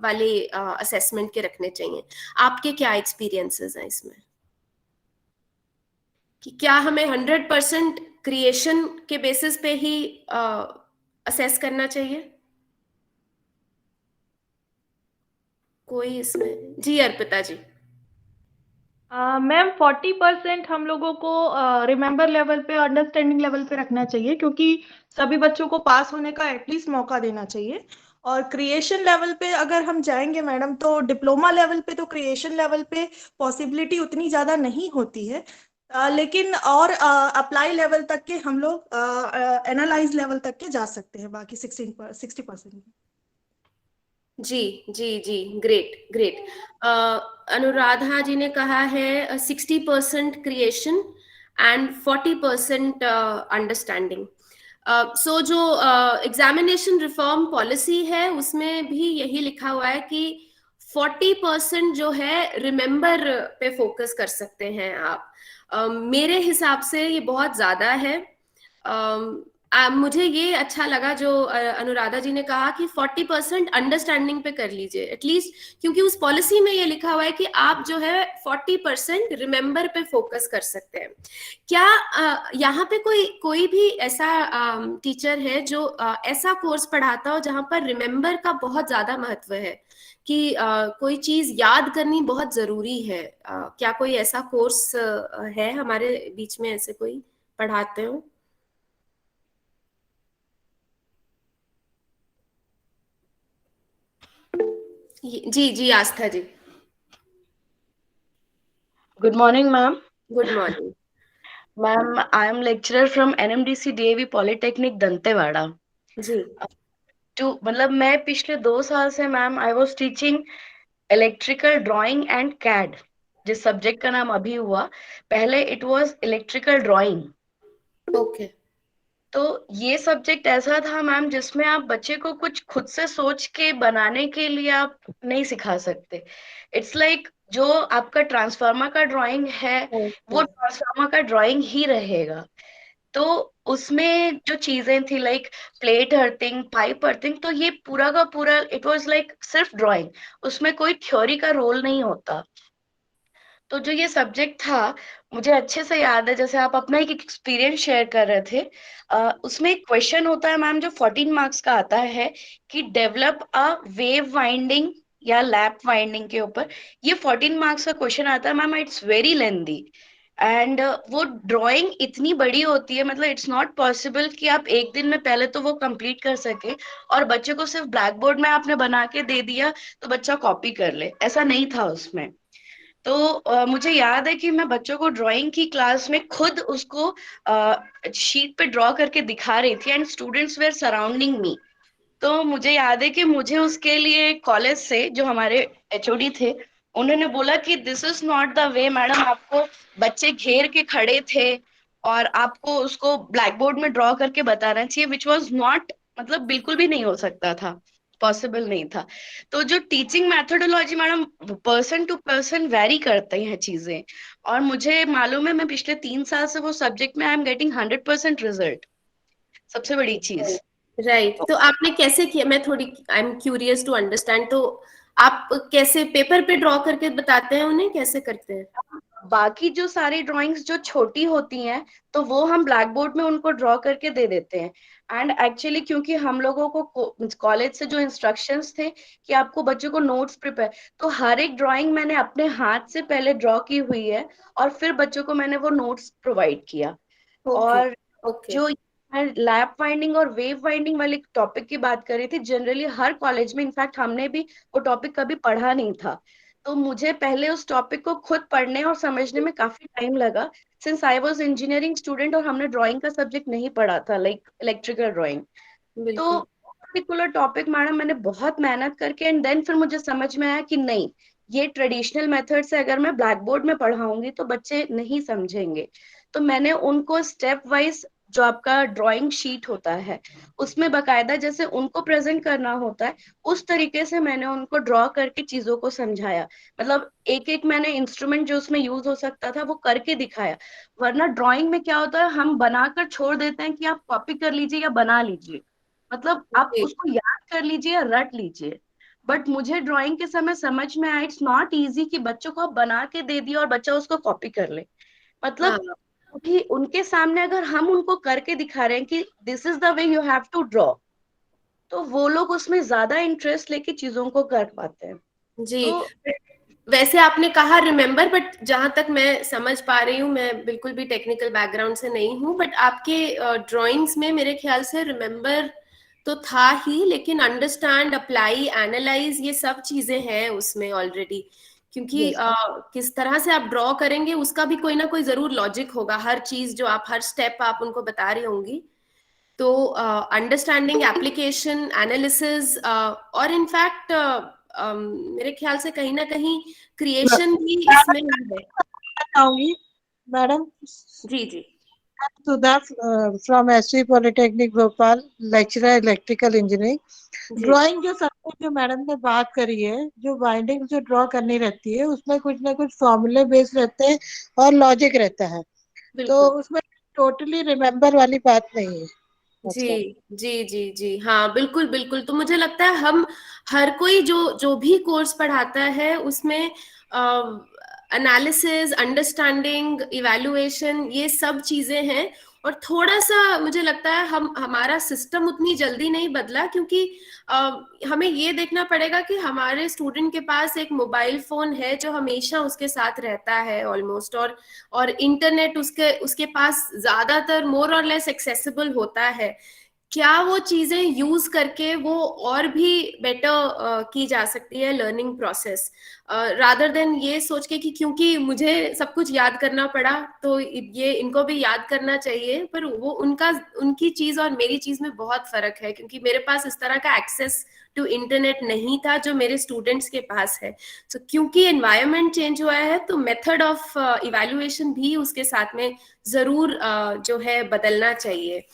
वाले असेसमेंट के रखने चाहिए? आपके क्या एक्सपीरियंसेस हैं इसमें, कि क्या हमें 100% क्रिएशन के बेसिस पे ही असेस करना चाहिए? कोई इसमें? जी अर्पिता जी। मैम 40% हम लोगों को रिमेम्बर लेवल पे, अंडरस्टैंडिंग लेवल पे रखना चाहिए, क्योंकि सभी बच्चों को पास होने का एटलीस्ट मौका देना चाहिए। और क्रिएशन लेवल पे अगर हम जाएंगे मैडम, तो डिप्लोमा लेवल पे तो क्रिएशन लेवल पे पॉसिबिलिटी उतनी ज्यादा नहीं होती है, लेकिन और अप्लाई लेवल तक के हम लोग एनालाइज लेवल तक के जा सकते हैं, बाकी 60%। जी जी जी, ग्रेट ग्रेट। अनुराधा जी ने कहा है 60% क्रिएशन एंड 40% अंडरस्टैंडिंग। सो जो एग्जामिनेशन रिफॉर्म पॉलिसी है उसमें भी यही लिखा हुआ है कि 40% जो है रिमेम्बर पे फोकस कर सकते हैं आप। मेरे हिसाब से ये बहुत ज्यादा है। मुझे ये अच्छा लगा जो अनुराधा जी ने कहा कि 40% अंडरस्टैंडिंग पे कर लीजिए एटलीस्ट, क्योंकि उस पॉलिसी में ये लिखा हुआ है कि आप जो है 40% रिमेम्बर पे फोकस कर सकते हैं। क्या यहाँ पे कोई भी ऐसा टीचर है जो ऐसा कोर्स पढ़ाता हो जहाँ पर रिमेम्बर का बहुत ज्यादा महत्व है, कि कोई चीज याद करनी बहुत जरूरी है? क्या कोई ऐसा कोर्स है हमारे बीच में, ऐसे कोई पढ़ाते हो? जी जी Aastha ji. Good morning, ma'am. Good morning. Ma'am, I am lecturer from NMDC DAV Polytechnic Dantewada. जी मतलब मैं पिछले 2 साल से ma'am I was teaching electrical drawing and CAD, जिस सब्जेक्ट का नाम अभी हुआ, पहले it was electrical drawing. Okay. तो ये सब्जेक्ट ऐसा था मैम जिसमें आप बच्चे को कुछ खुद से सोच के बनाने के लिए आप नहीं सिखा सकते। इट्स लाइक जो आपका ट्रांसफार्मर का ड्राइंग है वो ट्रांसफार्मर का ड्राइंग ही रहेगा। तो उसमें जो चीजें थी like plate earthing, pipe earthing, तो ये पूरा का पूरा इट वाज लाइक सिर्फ ड्राइंग, उसमें कोई थ्योरी का रोल नहीं होता। तो जो ये सब्जेक्ट था मुझे अच्छे से याद है, जैसे आप अपना एक एक्सपीरियंस शेयर कर रहे थे, उसमें एक क्वेश्चन होता है मैम जो 14 मार्क्स का आता है कि डेवलप अ वेव वाइंडिंग या लैप वाइंडिंग के ऊपर। ये 14 मार्क्स का क्वेश्चन आता है ma'am, it's very lengthy and वो ड्राइंग इतनी बड़ी होती है, मतलब इट्स नॉट पॉसिबल कि आप एक दिन में पहले तो वो कंप्लीट कर सके और बच्चे को सिर्फ ब्लैक बोर्ड में आपने बना के दे दिया तो बच्चा कॉपी कर ले, ऐसा नहीं था उसमें। तो मुझे याद है कि मैं बच्चों को ड्राइंग की क्लास में खुद उसको शीट पे ड्रॉ करके दिखा रही थी एंड स्टूडेंट्स वेर सराउंडिंग मी। तो मुझे याद है कि मुझे उसके लिए कॉलेज से जो हमारे एचओडी थे उन्होंने बोला कि this is not the way madam, आपको बच्चे घेर के खड़े थे और आपको उसको ब्लैक बोर्ड में ड्रॉ करके बताना चाहिए, विच वॉज नॉट, मतलब बिल्कुल भी नहीं हो सकता था, पॉसिबल नहीं था। तो जो teaching methodology madam person to person vary करते हैं चीजें, और मुझे मालूम है मैं पिछले 3 साल से वो सब्जेक्ट में आई एम गेटिंग 100% रिजल्ट, सबसे बड़ी चीज। राइट। तो आपने कैसे किया? मैं थोड़ी I am curious to understand. तो आप कैसे पेपर पे ड्रॉ करके बताते हैं उन्हें, कैसे करते हैं? बाकी जो सारी ड्राइंग्स जो छोटी होती हैं तो वो हम ब्लैक बोर्ड में उनको ड्रॉ करके दे देते हैं। एंड एक्चुअली क्योंकि हम लोगों को कॉलेज से जो इंस्ट्रक्शंस थे कि आपको बच्चों को नोट्स प्रिपेयर, तो हर एक ड्राइंग मैंने अपने हाथ से पहले ड्रॉ की हुई है और फिर बच्चों को मैंने वो नोट्स प्रोवाइड किया। ओके और ओके। जो मैं लैप वाइंडिंग और वेव वाइंडिंग वाले टॉपिक की बात कर रही थी, जनरली हर कॉलेज में, इनफैक्ट हमने भी वो टॉपिक कभी पढ़ा नहीं था। तो मुझे पहले उस टॉपिक को खुद पढ़ने और समझने में काफी टाइम लगा, since I was engineering student और हमने ड्राइंग का सब्जेक्ट नहीं पढ़ा था, लाइक इलेक्ट्रिकल ड्राइंग। तो बिल्कुल। पर्टिकुलर टॉपिक मैडम मैंने बहुत मेहनत करके एंड देन फिर मुझे समझ में आया कि नहीं, ये ट्रेडिशनल मेथड से अगर मैं ब्लैक बोर्ड में पढ़ाऊंगी तो बच्चे नहीं समझेंगे। तो मैंने उनको स्टेप वाइज, जो आपका ड्राइंग शीट होता है उसमें बकायदा जैसे उनको प्रेजेंट करना होता है, उस तरीके से मैंने उनको ड्रॉ करके चीजों को समझाया। मतलब एक एक मैंने इंस्ट्रूमेंट जो उसमें यूज हो सकता था वो करके दिखाया। वरना ड्राइंग में क्या होता है, हम बनाकर छोड़ देते हैं कि आप कॉपी कर लीजिए या बना लीजिए, मतलब आप जी। उसको याद कर लीजिए या रट लीजिए। बट मुझे ड्राइंग के समय समझ में आया इट्स नॉट इजी कि बच्चों को आप बना के दे दिया और बच्चा उसको कॉपी कर ले। हाँ। मतलब कि उनके सामने अगर हम उनको करके दिखा रहे हैं कि this is the way you have to draw, तो वो लोग उसमें ज्यादा इंटरेस्ट लेके चीजों को कर पाते हैं। जी। तो वैसे आपने कहा रिमेम्बर, बट जहां तक मैं समझ पा रही हूँ, मैं बिल्कुल भी टेक्निकल बैकग्राउंड से नहीं हूँ, बट आपके ड्राइंग्स में मेरे ख्याल से रिमेम्बर तो था ही, लेकिन अंडरस्टैंड, अप्लाई, एनालाइज, ये सब चीजें हैं उसमें ऑलरेडी। क्योंकि यस, किस तरह से आप ड्रॉ करेंगे उसका भी कोई ना कोई जरूर लॉजिक होगा, हर चीज जो आप, हर स्टेप आप उनको बता रही होंगी। तो अंडरस्टैंडिंग, एप्लीकेशन, एनालिसिस, और इनफैक्ट मेरे ख्याल से कहीं ना कहीं क्रिएशन भी इसमें है। चाहूंगी मैडम। जी जी। Sudha from SV polytechnic Bhopal, lecturer electrical engineering. जी ड्राइंग जो सब्जेक्ट जो मैडम ने बात करी है, जो बाइंडिंग जो ड्रॉ करनी रहती है उसमें कुछ ना कुछ फॉर्मूले बेस्ड रहते हैं और लॉजिक रहता है, तो बिल्कुल। उसमें टोटली रिमेम्बर वाली बात नहीं है। जी अच्छा। जी जी जी, हाँ बिल्कुल बिल्कुल। तो मुझे लगता है हम, हर कोई जो जो भी कोर्स पढ़ाता है उसमें एनालिसिस, अंडरस्टैंडिंग, इवैल्यूएशन, ये सब चीजें हैं। और थोड़ा सा मुझे लगता है हम, हमारा सिस्टम उतनी जल्दी नहीं बदला, क्योंकि हमें ये देखना पड़ेगा कि हमारे स्टूडेंट के पास एक मोबाइल फोन है जो हमेशा उसके साथ रहता है ऑलमोस्ट, और इंटरनेट उसके उसके पास ज्यादातर मोर और लेस एक्सेसिबल होता है। क्या वो चीजें यूज करके वो और भी बेटर की जा सकती है लर्निंग प्रोसेस, रादर देन ये सोच के कि क्योंकि मुझे सब कुछ याद करना पड़ा तो ये इनको भी याद करना चाहिए। पर वो उनका, उनकी चीज और मेरी चीज में बहुत फर्क है, क्योंकि मेरे पास इस तरह का एक्सेस टू इंटरनेट नहीं था जो मेरे स्टूडेंट्स के पास है। तो क्योंकि एनवायरनमेंट चेंज हुआ है तो मेथड ऑफ इवैल्यूएशन भी उसके साथ में जरूर जो है बदलना चाहिए।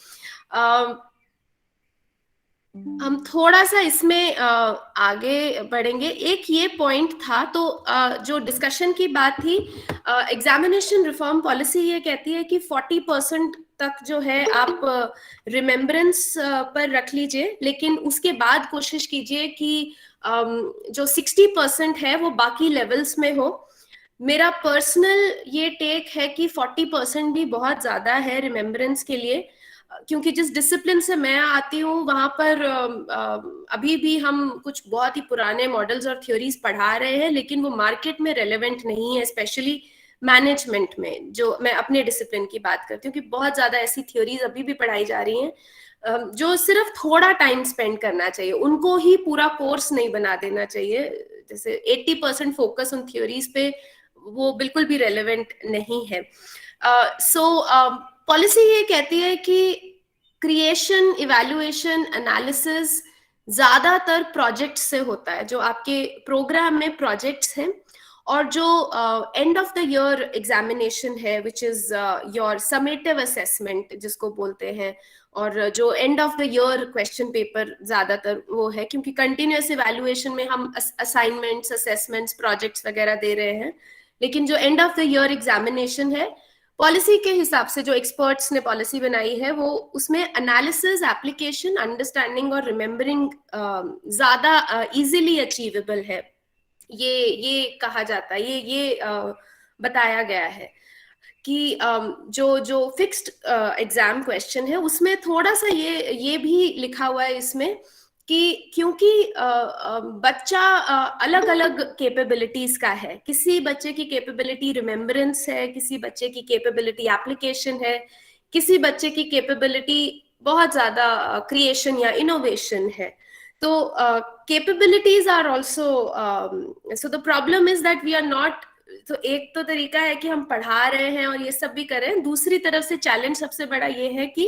हम थोड़ा सा इसमें आगे बढ़ेंगे। एक ये पॉइंट था, तो जो डिस्कशन की बात थी, एग्जामिनेशन रिफॉर्म पॉलिसी ये कहती है कि 40% तक जो है आप रिमेम्बरेंस पर रख लीजिए, लेकिन उसके बाद कोशिश कीजिए कि जो 60% है वो बाकी लेवल्स में हो। मेरा पर्सनल ये टेक है कि 40% भी बहुत ज्यादा है रिमेम्बरेंस के लिए, क्योंकि जिस डिसिप्लिन से मैं आती हूँ वहां पर अभी भी हम कुछ बहुत ही पुराने मॉडल्स और थ्योरीज पढ़ा रहे हैं, लेकिन वो मार्केट में रेलेवेंट नहीं है, स्पेशली मैनेजमेंट में। जो मैं अपने डिसिप्लिन की बात करती हूँ कि बहुत ज्यादा ऐसी थ्योरीज अभी भी पढ़ाई जा रही हैं जो सिर्फ थोड़ा टाइम स्पेंड करना चाहिए, उनको ही पूरा कोर्स नहीं बना देना चाहिए। जैसे 80% फोकस उन थ्योरीज पे, वो बिल्कुल भी रेलेवेंट नहीं है। सो पॉलिसी ये कहती है कि क्रिएशन, इवैल्यूएशन, एनालिसिस ज्यादातर प्रोजेक्ट से होता है, जो आपके प्रोग्राम में प्रोजेक्ट्स हैं, और जो end of the year examination है which is your summative assessment जिसको बोलते हैं, और जो end of the year question paper ज्यादातर वो है, क्योंकि कंटिन्यूअस इवैल्यूएशन में हम असाइनमेंट्स, असेसमेंट्स, प्रोजेक्ट्स वगैरह दे रहे हैं, लेकिन जो end of the year examination है, पॉलिसी के हिसाब से जो एक्सपर्ट्स ने पॉलिसी बनाई है, वो उसमें एनालिसिस, एप्लीकेशन, अंडरस्टैंडिंग और रिमेम्बरिंग ज्यादा इजीली अचीवेबल है। ये कहा जाता है, ये बताया गया है कि जो जो फिक्स्ड एग्जाम क्वेश्चन है उसमें थोड़ा सा ये भी लिखा हुआ है इसमें कि क्योंकि बच्चा अलग अलग कैपेबिलिटीज का है, किसी बच्चे की कैपेबिलिटी रिमेम्बरेंस है, किसी बच्चे की कैपेबिलिटी एप्लीकेशन है, किसी बच्चे की कैपेबिलिटी बहुत ज्यादा क्रिएशन या इनोवेशन है। So capabilities are also so the problem is that we are not. तो एक तो तरीका है कि हम पढ़ा रहे हैं और ये सब भी कर रहे हैं, दूसरी तरफ से चैलेंज सबसे बड़ा ये है कि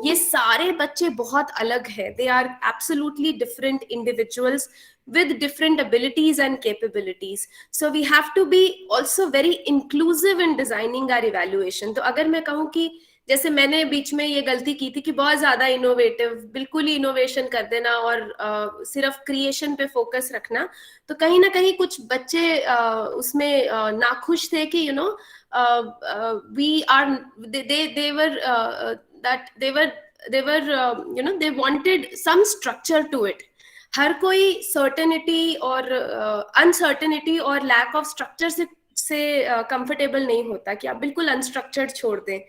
ये सारे बच्चे बहुत अलग हैं, they are absolutely different individuals with different abilities and capabilities, so we have to be also very inclusive in designing our evaluation. तो अगर मैं कहूँ कि जैसे मैंने बीच में ये गलती की थी कि बहुत ज्यादा इनोवेटिव, बिल्कुल ही इनोवेशन कर देना और सिर्फ क्रिएशन पे फोकस रखना, तो कहीं ना कहीं कुछ बच्चे उसमें नाखुश थे कि you know we are they were you know they wanted some structure to it. हर कोई सर्टेनिटी और अनसर्टेनिटी और लैक ऑफ स्ट्रक्चर से कंफर्टेबल नहीं होता कि आप बिल्कुल अनस्ट्रक्चर्ड छोड़ दें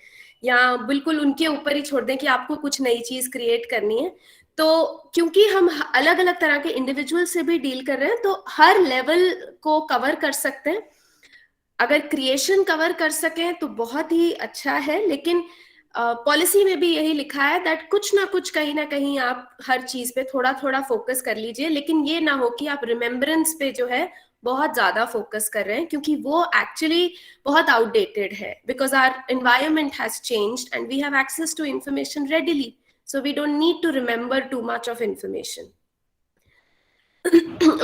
या बिल्कुल उनके ऊपर ही छोड़ दें कि आपको कुछ नई चीज क्रिएट करनी है. तो क्योंकि हम अलग अलग तरह के इंडिविजुअल से भी डील कर रहे हैं, तो हर लेवल को कवर कर सकते हैं. अगर क्रिएशन कवर कर सकें तो बहुत ही अच्छा है, लेकिन पॉलिसी में भी यही लिखा है दैट कुछ ना कुछ कहीं ना कहीं आप हर चीज पे थोड़ा थोड़ा फोकस कर लीजिए, लेकिन ये ना हो कि आप रिमेम्बरेंस पे जो है बहुत ज्यादा फोकस कर रहे हैं, क्योंकि वो एक्चुअली बहुत आउटडेटेड है, because our environment has changed and we have access to information readily, so we don't need to remember too much of information.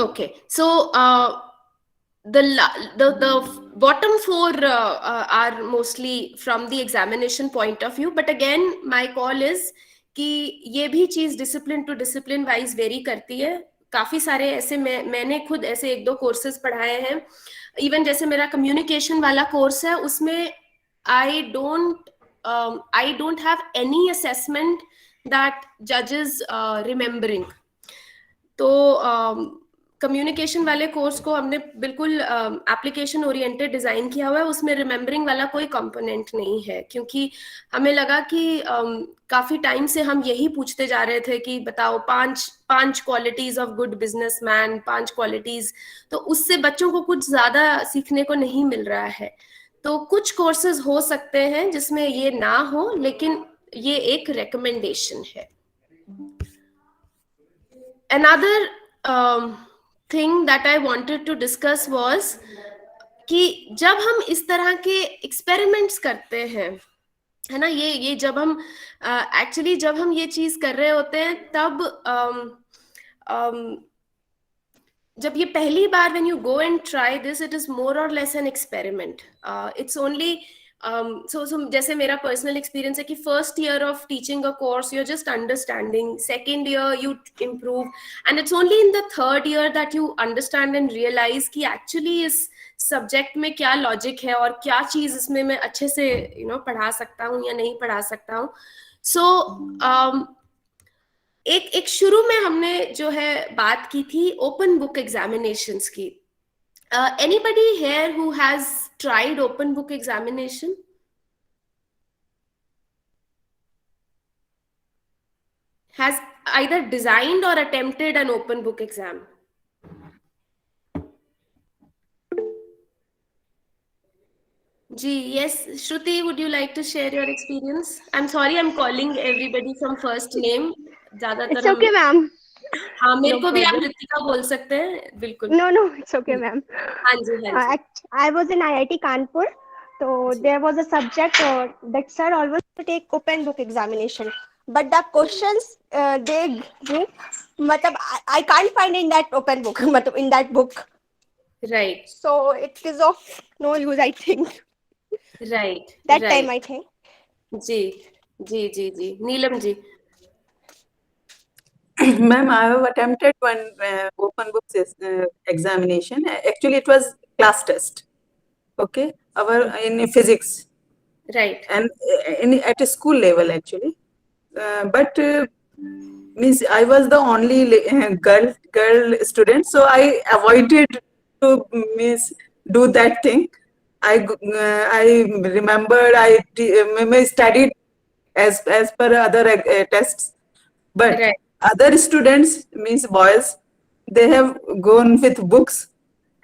Okay, so the bottom four are mostly from the examination point of view, but again my call is कि ये भी चीज discipline to discipline wise vary करती है. काफी सारे ऐसे मैंने खुद ऐसे 1-2 कोर्सेज पढ़ाए हैं. इवन जैसे मेरा कम्युनिकेशन वाला कोर्स है, उसमें I don't have any assessment that judges remembering. तो कम्युनिकेशन वाले कोर्स को हमने बिल्कुल एप्लीकेशन ओरिएंटेड डिजाइन किया हुआ है, उसमें रिमेम्बरिंग वाला कोई कंपोनेंट नहीं है, क्योंकि हमें लगा कि काफी टाइम से हम यही पूछते जा रहे थे कि बताओ 5 qualities of good businessman, 5 qualities, तो उससे बच्चों को कुछ ज्यादा सीखने को नहीं मिल रहा है. तो कुछ कोर्सेज हो सकते हैं जिसमें ये ना हो, लेकिन ये एक रिकमेंडेशन है. Another thing that I wanted to discuss was कि जब हम इस तरह के एक्सपेरिमेंट्स करते हैं, है ना, ये जब हम एक्चुअली जब हम ये चीज कर रहे होते हैं, तब जब ये पहली बार when you go and try this, it is more or less an experiment. It's only so जैसे मेरा पर्सनल एक्सपीरियंस है कि first year of teaching a course you are just understanding, second year you improve, and it's only in the third year that you understand and realise कि एक्चुअली इस सब्जेक्ट में क्या लॉजिक है और क्या चीज इसमें मैं अच्छे से पढ़ा सकता हूँ या नहीं पढ़ा सकता हूँ. सो एक शुरू में हमने जो है बात की थी ओपन बुक एग्जामिनेशंस की. Anybody here who has tried open book examination? Has either designed or attempted an open book exam? Ji, yes, Shruti, would you like to share your experience? I'm sorry, I'm calling everybody from first name. It's okay, ma'am. हाँ, मेरे को भी आप ऋतिका बोल सकते हैं, बिल्कुल. No, it's okay, ma'am. हाँ जी. I was in IIT Kanpur, so there was a subject that sir always take open book examination, but the questions they give, matlab I can't find in that open book, matlab in that book. Right. So it is of no use, I think. Right. That right. Time I think. Ji. Neelam ji. Ma'am, I have attempted one open book examination. Actually, it was class test. Okay, in physics. Right. And at a school level actually, but means I was the only girl student, so I avoided to do that thing. I remembered I studied as per other tests, but. Right. Other students, means boys, they have gone with books,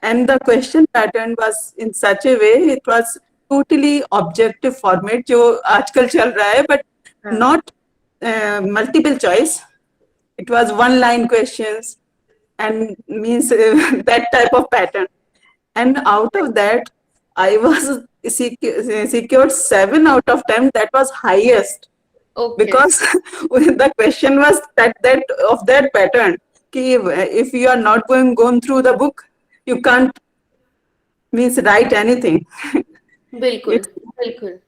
and the question pattern was in such a way, it was totally objective format जो आजकल चल रहा है, but not multiple choice. it was one line questions and means that type of pattern. And out of that, I was secured 7 out of 10. That was highest. Okay. Because the question was that of that pattern. If you are not going through the book, you can't means write anything. बिल्कुल बिल्कुल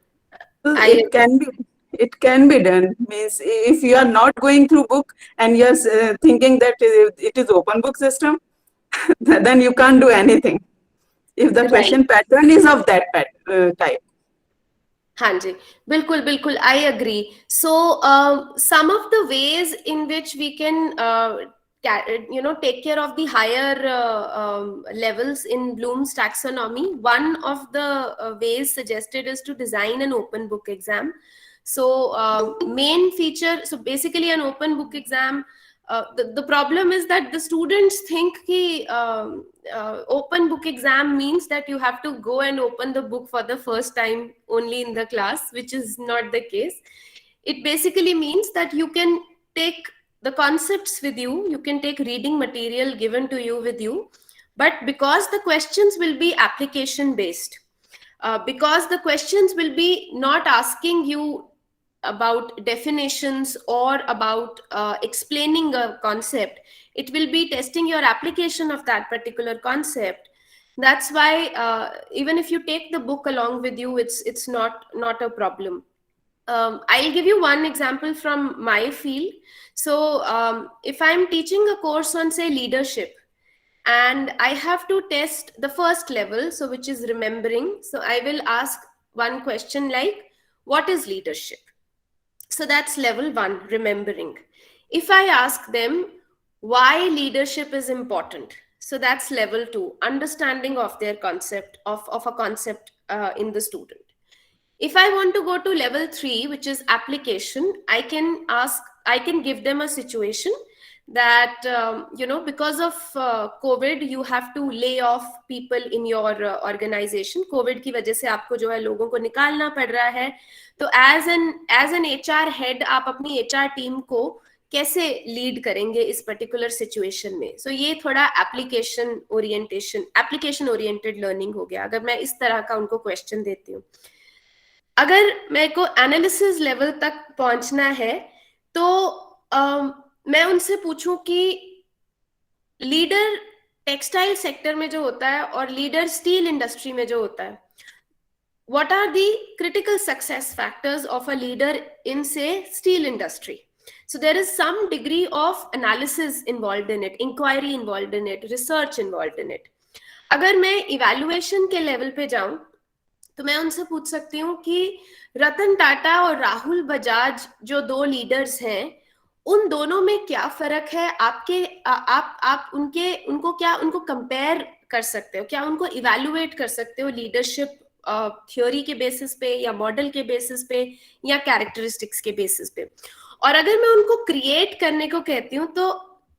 It can be done. Means if you are not going through book and you're thinking that it is open book system, then you can't do anything. If the question pattern is of that type. हाँ जी, बिल्कुल बिल्कुल, I agree. So some of the ways in which we can take care of the higher levels in Bloom's taxonomy. One of the ways suggested is to design an open book exam. So main feature, so basically an open book exam, the problem is that the students think ki open book exam means that you have to go and open the book for the first time only in the class, which is not the case. It basically means that you can take the concepts with you, you can take reading material given to you with you, but because the questions will be application based, because the questions will be not asking you about definitions or about explaining a concept, it will be testing your application of that particular concept. That's why even if you take the book along with you, it's not a problem. I'll give you one example from my field. So if I'm teaching a course on, say, leadership, and I have to test the first level, so which is remembering, so I will ask one question like, what is leadership? So that's level 1, remembering. If I ask them why leadership is important, so that's level 2, understanding of their concept, of a concept in the student. If I want to go to level 3, which is application, I can give them a situation that, because of COVID, you have to lay off people in your organization. COVID की वजह से आपको जो है लोगों को निकालना पड़ रहा है. तो as an HR head, आप अपनी HR team को कैसे लीड करेंगे इस पर्टिकुलर सिचुएशन में. सो ये थोड़ा एप्लीकेशन ओरिएंटेड लर्निंग हो गया, अगर मैं इस तरह का उनको क्वेश्चन देती हूँ. अगर मेरे को एनालिसिस लेवल तक पहुंचना है तो मैं उनसे पूछूं कि लीडर टेक्सटाइल सेक्टर में जो होता है और लीडर स्टील इंडस्ट्री में जो होता है, what are the critical success factors of a leader in, say, steel industry? So there is some degree of analysis involved in it, inquiry involved in it, research involved in it. अगर मैं इवैल्यूएशन के लेवल पे जाऊं तो मैं उनसे पूछ सकती हूँ कि रतन टाटा और राहुल बजाज जो 2 लीडर्स हैं, उन दोनों में क्या फर्क है? आप उनको कंपेयर कर सकते हो क्या? उनको इवैल्यूएट कर सकते हो लीडरशिप थ्योरी के बेसिस पे या मॉडल के बेसिस पे या कैरेक्टरिस्टिक्स के बेसिस पे? और अगर मैं उनको क्रिएट करने को कहती हूँ तो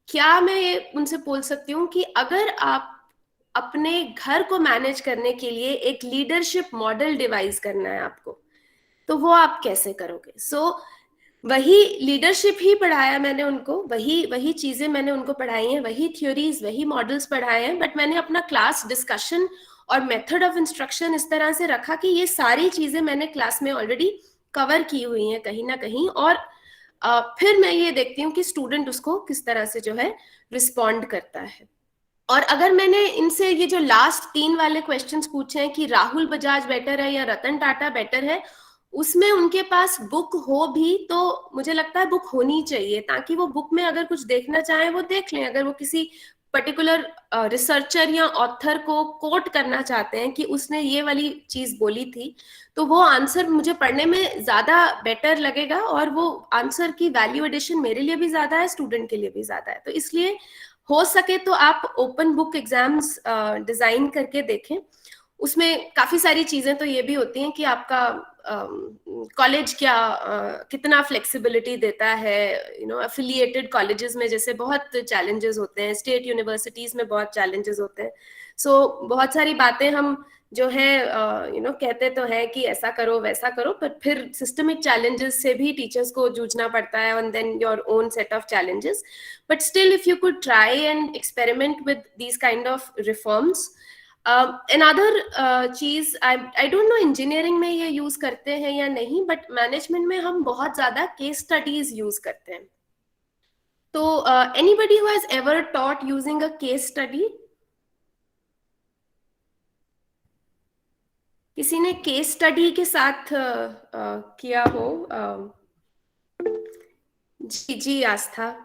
क्या मैं ये उनसे बोल सकती हूँ कि अगर आप अपने घर को मैनेज करने के लिए एक लीडरशिप मॉडल डिवाइस करना है आपको, तो वो आप कैसे करोगे? सो वही लीडरशिप ही पढ़ाया मैंने उनको, वही चीजें मैंने उनको पढ़ाई हैं, वही थ्योरीज, वही मॉडल्स पढ़ाए हैं, बट मैंने अपना क्लास डिस्कशन और मेथड ऑफ इंस्ट्रक्शन इस तरह से रखा कि ये सारी चीजें मैंने क्लास में ऑलरेडी कवर की हुई हैं कहीं ना कहीं, और फिर मैं ये देखती हूँ कि स्टूडेंट उसको किस तरह से जो है रिस्पॉन्ड करता है. और अगर मैंने इनसे ये जो लास्ट 3 वाले क्वेश्चंस पूछे हैं कि राहुल बजाज बेटर है या रतन टाटा बेटर है, उसमें उनके पास बुक हो भी तो मुझे लगता है बुक होनी चाहिए, ताकि वो बुक में अगर कुछ देखना चाहें वो देख लें. अगर वो किसी पर्टिकुलर रिसर्चर या ऑथर को कोट करना चाहते हैं कि उसने ये वाली चीज बोली थी, तो वो आंसर मुझे पढ़ने में ज्यादा बेटर लगेगा और वो आंसर की वैल्यू एडिशन मेरे लिए भी ज्यादा है, स्टूडेंट के लिए भी ज्यादा है. तो इसलिए हो सके तो आप ओपन बुक एग्जाम्स डिजाइन करके देखें. उसमें काफी सारी चीजें तो ये भी होती हैं कि आपका कॉलेज कितना फ्लेक्सिबिलिटी देता है. एफिलिएटेड कॉलेजेस में जैसे बहुत चैलेंजेस होते हैं, स्टेट यूनिवर्सिटीज में बहुत चैलेंजेस होते हैं. सो बहुत सारी बातें हम जो है कहते तो है कि ऐसा करो वैसा करो, पर फिर सिस्टमिक चैलेंजेस से भी टीचर्स को जूझना पड़ता है, and then your own set of challenges. But still if you could try and experiment with these kind of reforms. Another चीज, आई डोंट नो इंजीनियरिंग में ये यूज करते हैं या नहीं, बट मैनेजमेंट में हम बहुत ज्यादा केस स्टडीज यूज करते हैं. तो anybody who has ever taught using a case study? किसी ने केस स्टडी के साथ किया हो? जी आस्था.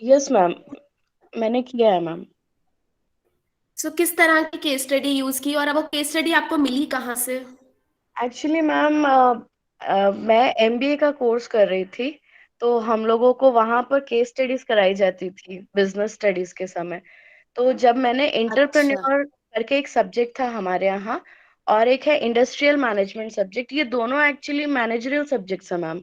यस मैम, मैंने किया है मैम. सो किस तरह की केस स्टडी यूज की, और अब वो केस स्टडी आपको मिली कहाँ से? एक्चुअली मैम मैं एमबीए का कोर्स कर रही थी, तो हम लोगों को वहां पर केस स्टडीज कराई जाती थी बिजनेस स्टडीज के समय. तो जब मैंने एंटरप्रेन्योर करके एक सब्जेक्ट था हमारे यहाँ, और एक है इंडस्ट्रियल मैनेजमेंट सब्जेक्ट, ये दोनों एक्चुअली मैनेजरियल सब्जेक्ट्स है मैम.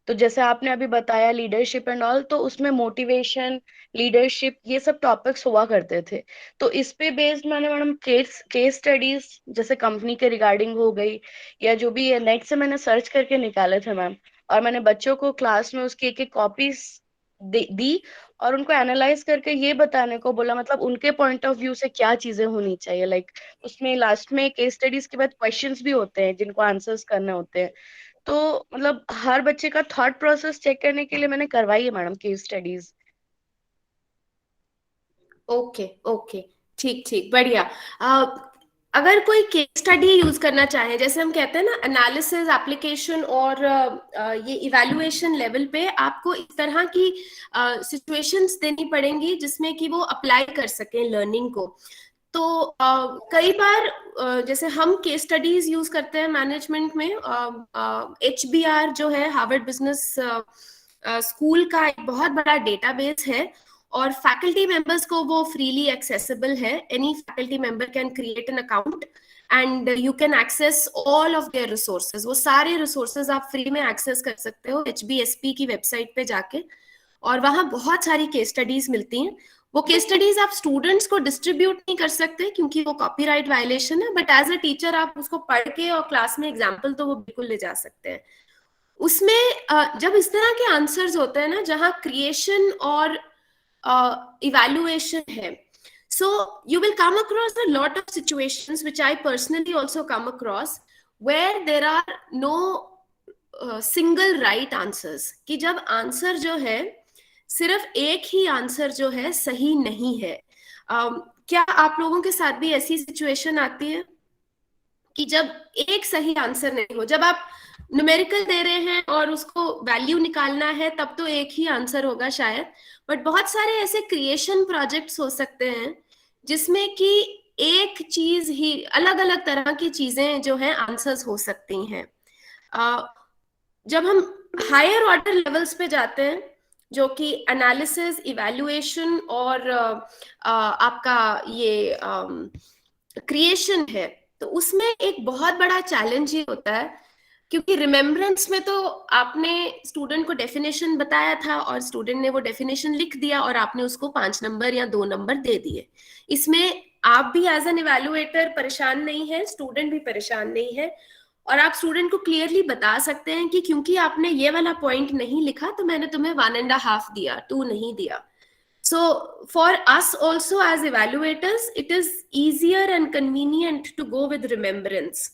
तो जैसे आपने अभी बताया लीडरशिप एंड ऑल, तो उसमें मोटिवेशन, लीडरशिप, ये सब टॉपिक्स हुआ करते थे. तो इस पे बेस्ड मैंने मैडम केस स्टडीज जैसे कंपनी के रिगार्डिंग हो गई, या जो भी नेट से मैंने सर्च करके निकाले थे मैम, और मैंने बच्चों को क्लास में उसकी एक कॉपीज दी और उनको एनालाइज करके ये बताने को बोला, मतलब उनके पॉइंट ऑफ व्यू से क्या चीजें होनी चाहिए. लाइक उसमें लास्ट में केस स्टडीज के बाद क्वेश्चंस भी होते हैं जिनको आंसर्स करने होते हैं. तो मतलब हर बच्चे का थॉट प्रोसेस चेक करने के लिए मैंने करवाई है madam case studies. Okay okay, ठीक, बढ़िया. अगर कोई केस स्टडी यूज करना चाहे, जैसे हम कहते हैं ना एनालिसिस, एप्लीकेशन और ये इवैल्यूएशन लेवल पे आपको इस तरह की सिचुएशंस देनी पड़ेंगी जिसमें कि वो अप्लाई कर सकें लर्निंग को. तो कई बार जैसे हम केस स्टडीज यूज करते हैं मैनेजमेंट में, HBR जो है हार्वर्ड बिजनेस स्कूल का एक बहुत बड़ा डेटाबेस है, और फैकल्टी मेंबर्स को वो फ्रीली एक्सेसिबल है. Any faculty member can create an account and you can access all of their resources. वो सारे रिसोर्सेज आप फ्री में एक्सेस कर सकते हो HBSP की वेबसाइट पे जाके, और वहां बहुत सारी केस स्टडीज मिलती हैं. वो केस स्टडीज आप स्टूडेंट्स को डिस्ट्रीब्यूट नहीं कर सकते क्योंकि वो कॉपीराइट वायलेशन है, बट एज अ टीचर आप उसको पढ़ के और क्लास में एग्जाम्पल तो वो बिल्कुल ले जा सकते हैं. उसमें जब इस तरह के आंसर्स होते हैं ना जहाँ क्रिएशन और evaluation है, so you will come across a lot of situations which I personally also come across where there are no single right answers, कि जब आंसर जो है सिर्फ एक ही आंसर जो है सही नहीं है. क्या आप लोगों के साथ भी ऐसी सिचुएशन आती है कि जब एक सही आंसर नहीं हो, जब आप न्यूमेरिकल दे रहे हैं और उसको वैल्यू निकालना है तब तो एक ही आंसर होगा शायद, बट बहुत सारे ऐसे क्रिएशन प्रोजेक्ट्स हो सकते हैं जिसमें कि एक चीज ही, अलग अलग तरह की चीजें जो है आंसर्स हो सकती हैं. जब हम हायर ऑर्डर लेवल्स पे जाते हैं जो कि एनालिसिस, इवैल्यूएशन और आपका ये क्रिएशन है, तो उसमें एक बहुत बड़ा चैलेंज ये होता है क्योंकि रिमेम्बरेंस में तो आपने स्टूडेंट को डेफिनेशन बताया था और स्टूडेंट ने वो डेफिनेशन लिख दिया और आपने उसको 5 नंबर या 2 नंबर दे दिए. इसमें आप भी एज एन इवैल्यूएटर परेशान नहीं है, स्टूडेंट भी परेशान नहीं है, और आप स्टूडेंट को क्लियरली बता सकते हैं कि क्योंकि आपने ये वाला पॉइंट नहीं लिखा तो मैंने तुम्हें 1.5 दिया, 2 नहीं दिया. So for us also as evaluators, it is easier and convenient to go with remembrance.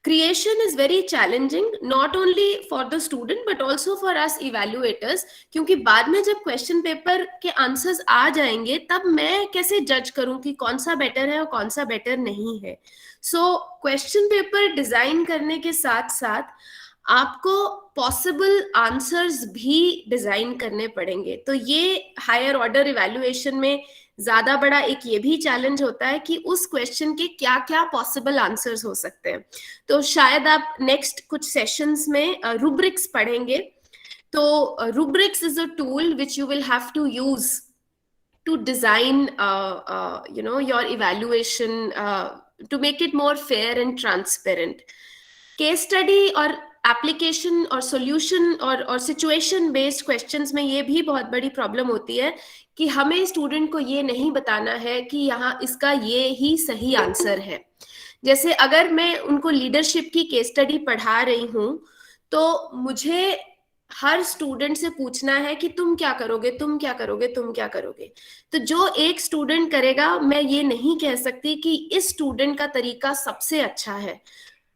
Creation is very challenging, not only for the student but also for us evaluators, क्योंकि बाद में जब क्वेश्चन पेपर के आंसर्स आ जाएंगे तब मैं कैसे जज करूं कि कौन सा बेटर है और कौन सा बेटर नहीं है. सो क्वेश्चन पेपर डिजाइन करने के साथ साथ आपको पॉसिबल आंसर्स भी डिजाइन करने पड़ेंगे. तो ये हायर ऑर्डर इवैल्यूएशन में ज्यादा बड़ा एक ये भी चैलेंज होता है कि उस क्वेश्चन के क्या क्या पॉसिबल आंसर्स हो सकते हैं. तो शायद आप नेक्स्ट कुछ सेशंस में रुब्रिक्स पढ़ेंगे. तो rubrics is a tool which you will have to use to design your evaluation to make it more fair and transparent. Case study और एप्लीकेशन और सॉल्यूशन और सिचुएशन बेस्ड क्वेश्चंस में ये भी बहुत बड़ी प्रॉब्लम होती है कि हमें स्टूडेंट को ये नहीं बताना है कि यहाँ इसका ये ही सही आंसर है। जैसे अगर मैं उनको लीडरशिप की केस स्टडी पढ़ा रही हूँ तो मुझे हर स्टूडेंट से पूछना है कि तुम क्या करोगे, तुम क्या करोगे, तुम क्या करोगे। तो जो एक स्टूडेंट करेगा, मैं ये नहीं कह सकती कि इस स्टूडेंट का तरीका सबसे अच्छा है।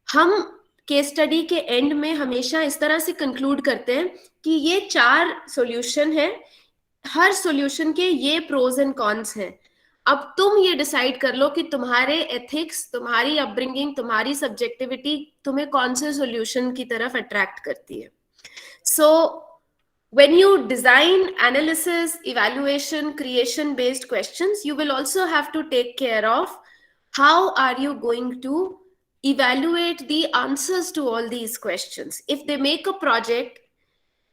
हम केस स्टडी के एंड में हमेशा इस तरह से कंक्लूड करते हैं कि ये 4 सॉल्यूशन है, हर सॉल्यूशन के ये प्रोज एंड कॉन्स हैं। अब तुम ये डिसाइड कर लो कि तुम्हारे एथिक्स, तुम्हारी अपब्रिंगिंग, तुम्हारी सब्जेक्टिविटी तुम्हें कौन से सॉल्यूशन की तरफ अट्रैक्ट करती है। So when you design analysis, evaluation, creation based questions, you will also have to take care of how are you going to evaluate the answers to all these questions. If they make a project,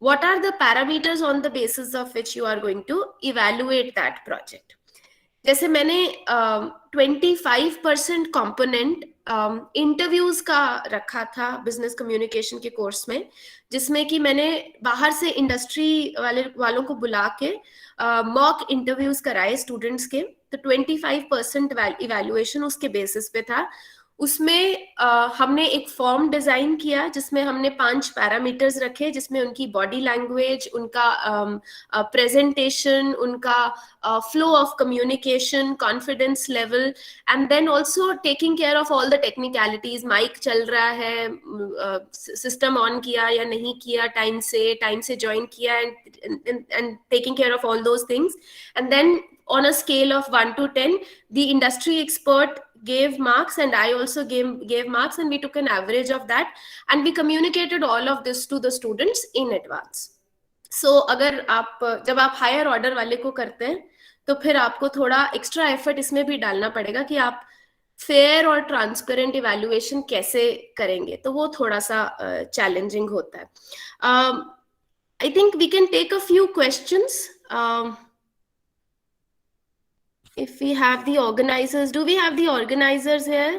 what are the parameters on the basis of which you are going to evaluate that project? जैसे मैंने 25% कंपोनेंट इंटरव्यूज का रखा था बिजनेस कम्युनिकेशन के कोर्स में, जिसमें कि मैंने बाहर से इंडस्ट्री वालों को बुला के मॉक इंटरव्यूज कराए स्टूडेंट्स के। तो 25% इवैल्यूएशन उसके बेसिस पे था। उसमें हमने एक फॉर्म डिजाइन किया जिसमें हमने 5 पैरामीटर्स रखे, जिसमें उनकी बॉडी लैंग्वेज, उनका प्रेजेंटेशन, उनका flow of communication, confidence level, and then also taking care of all the technicalities, mic चल रहा है, सिस्टम ऑन किया या नहीं किया, टाइम से ज्वाइन किया, and taking care of all those things. And then on a scale of 1 to 10, the industry expert gave marks and I also gave marks, and we took an average of that and we communicated all of this to the students in advance. So अगर जब आप हायर ऑर्डर वाले को करते हैं तो फिर आपको थोड़ा एक्स्ट्रा एफर्ट इसमें भी डालना पड़ेगा कि आप फेयर और ट्रांसपेरेंट इवैल्यूएशन कैसे करेंगे, तो वो थोड़ा सा चैलेंजिंग होता है। I think we can take a few questions if we have the organizers. Do we have the organizers here?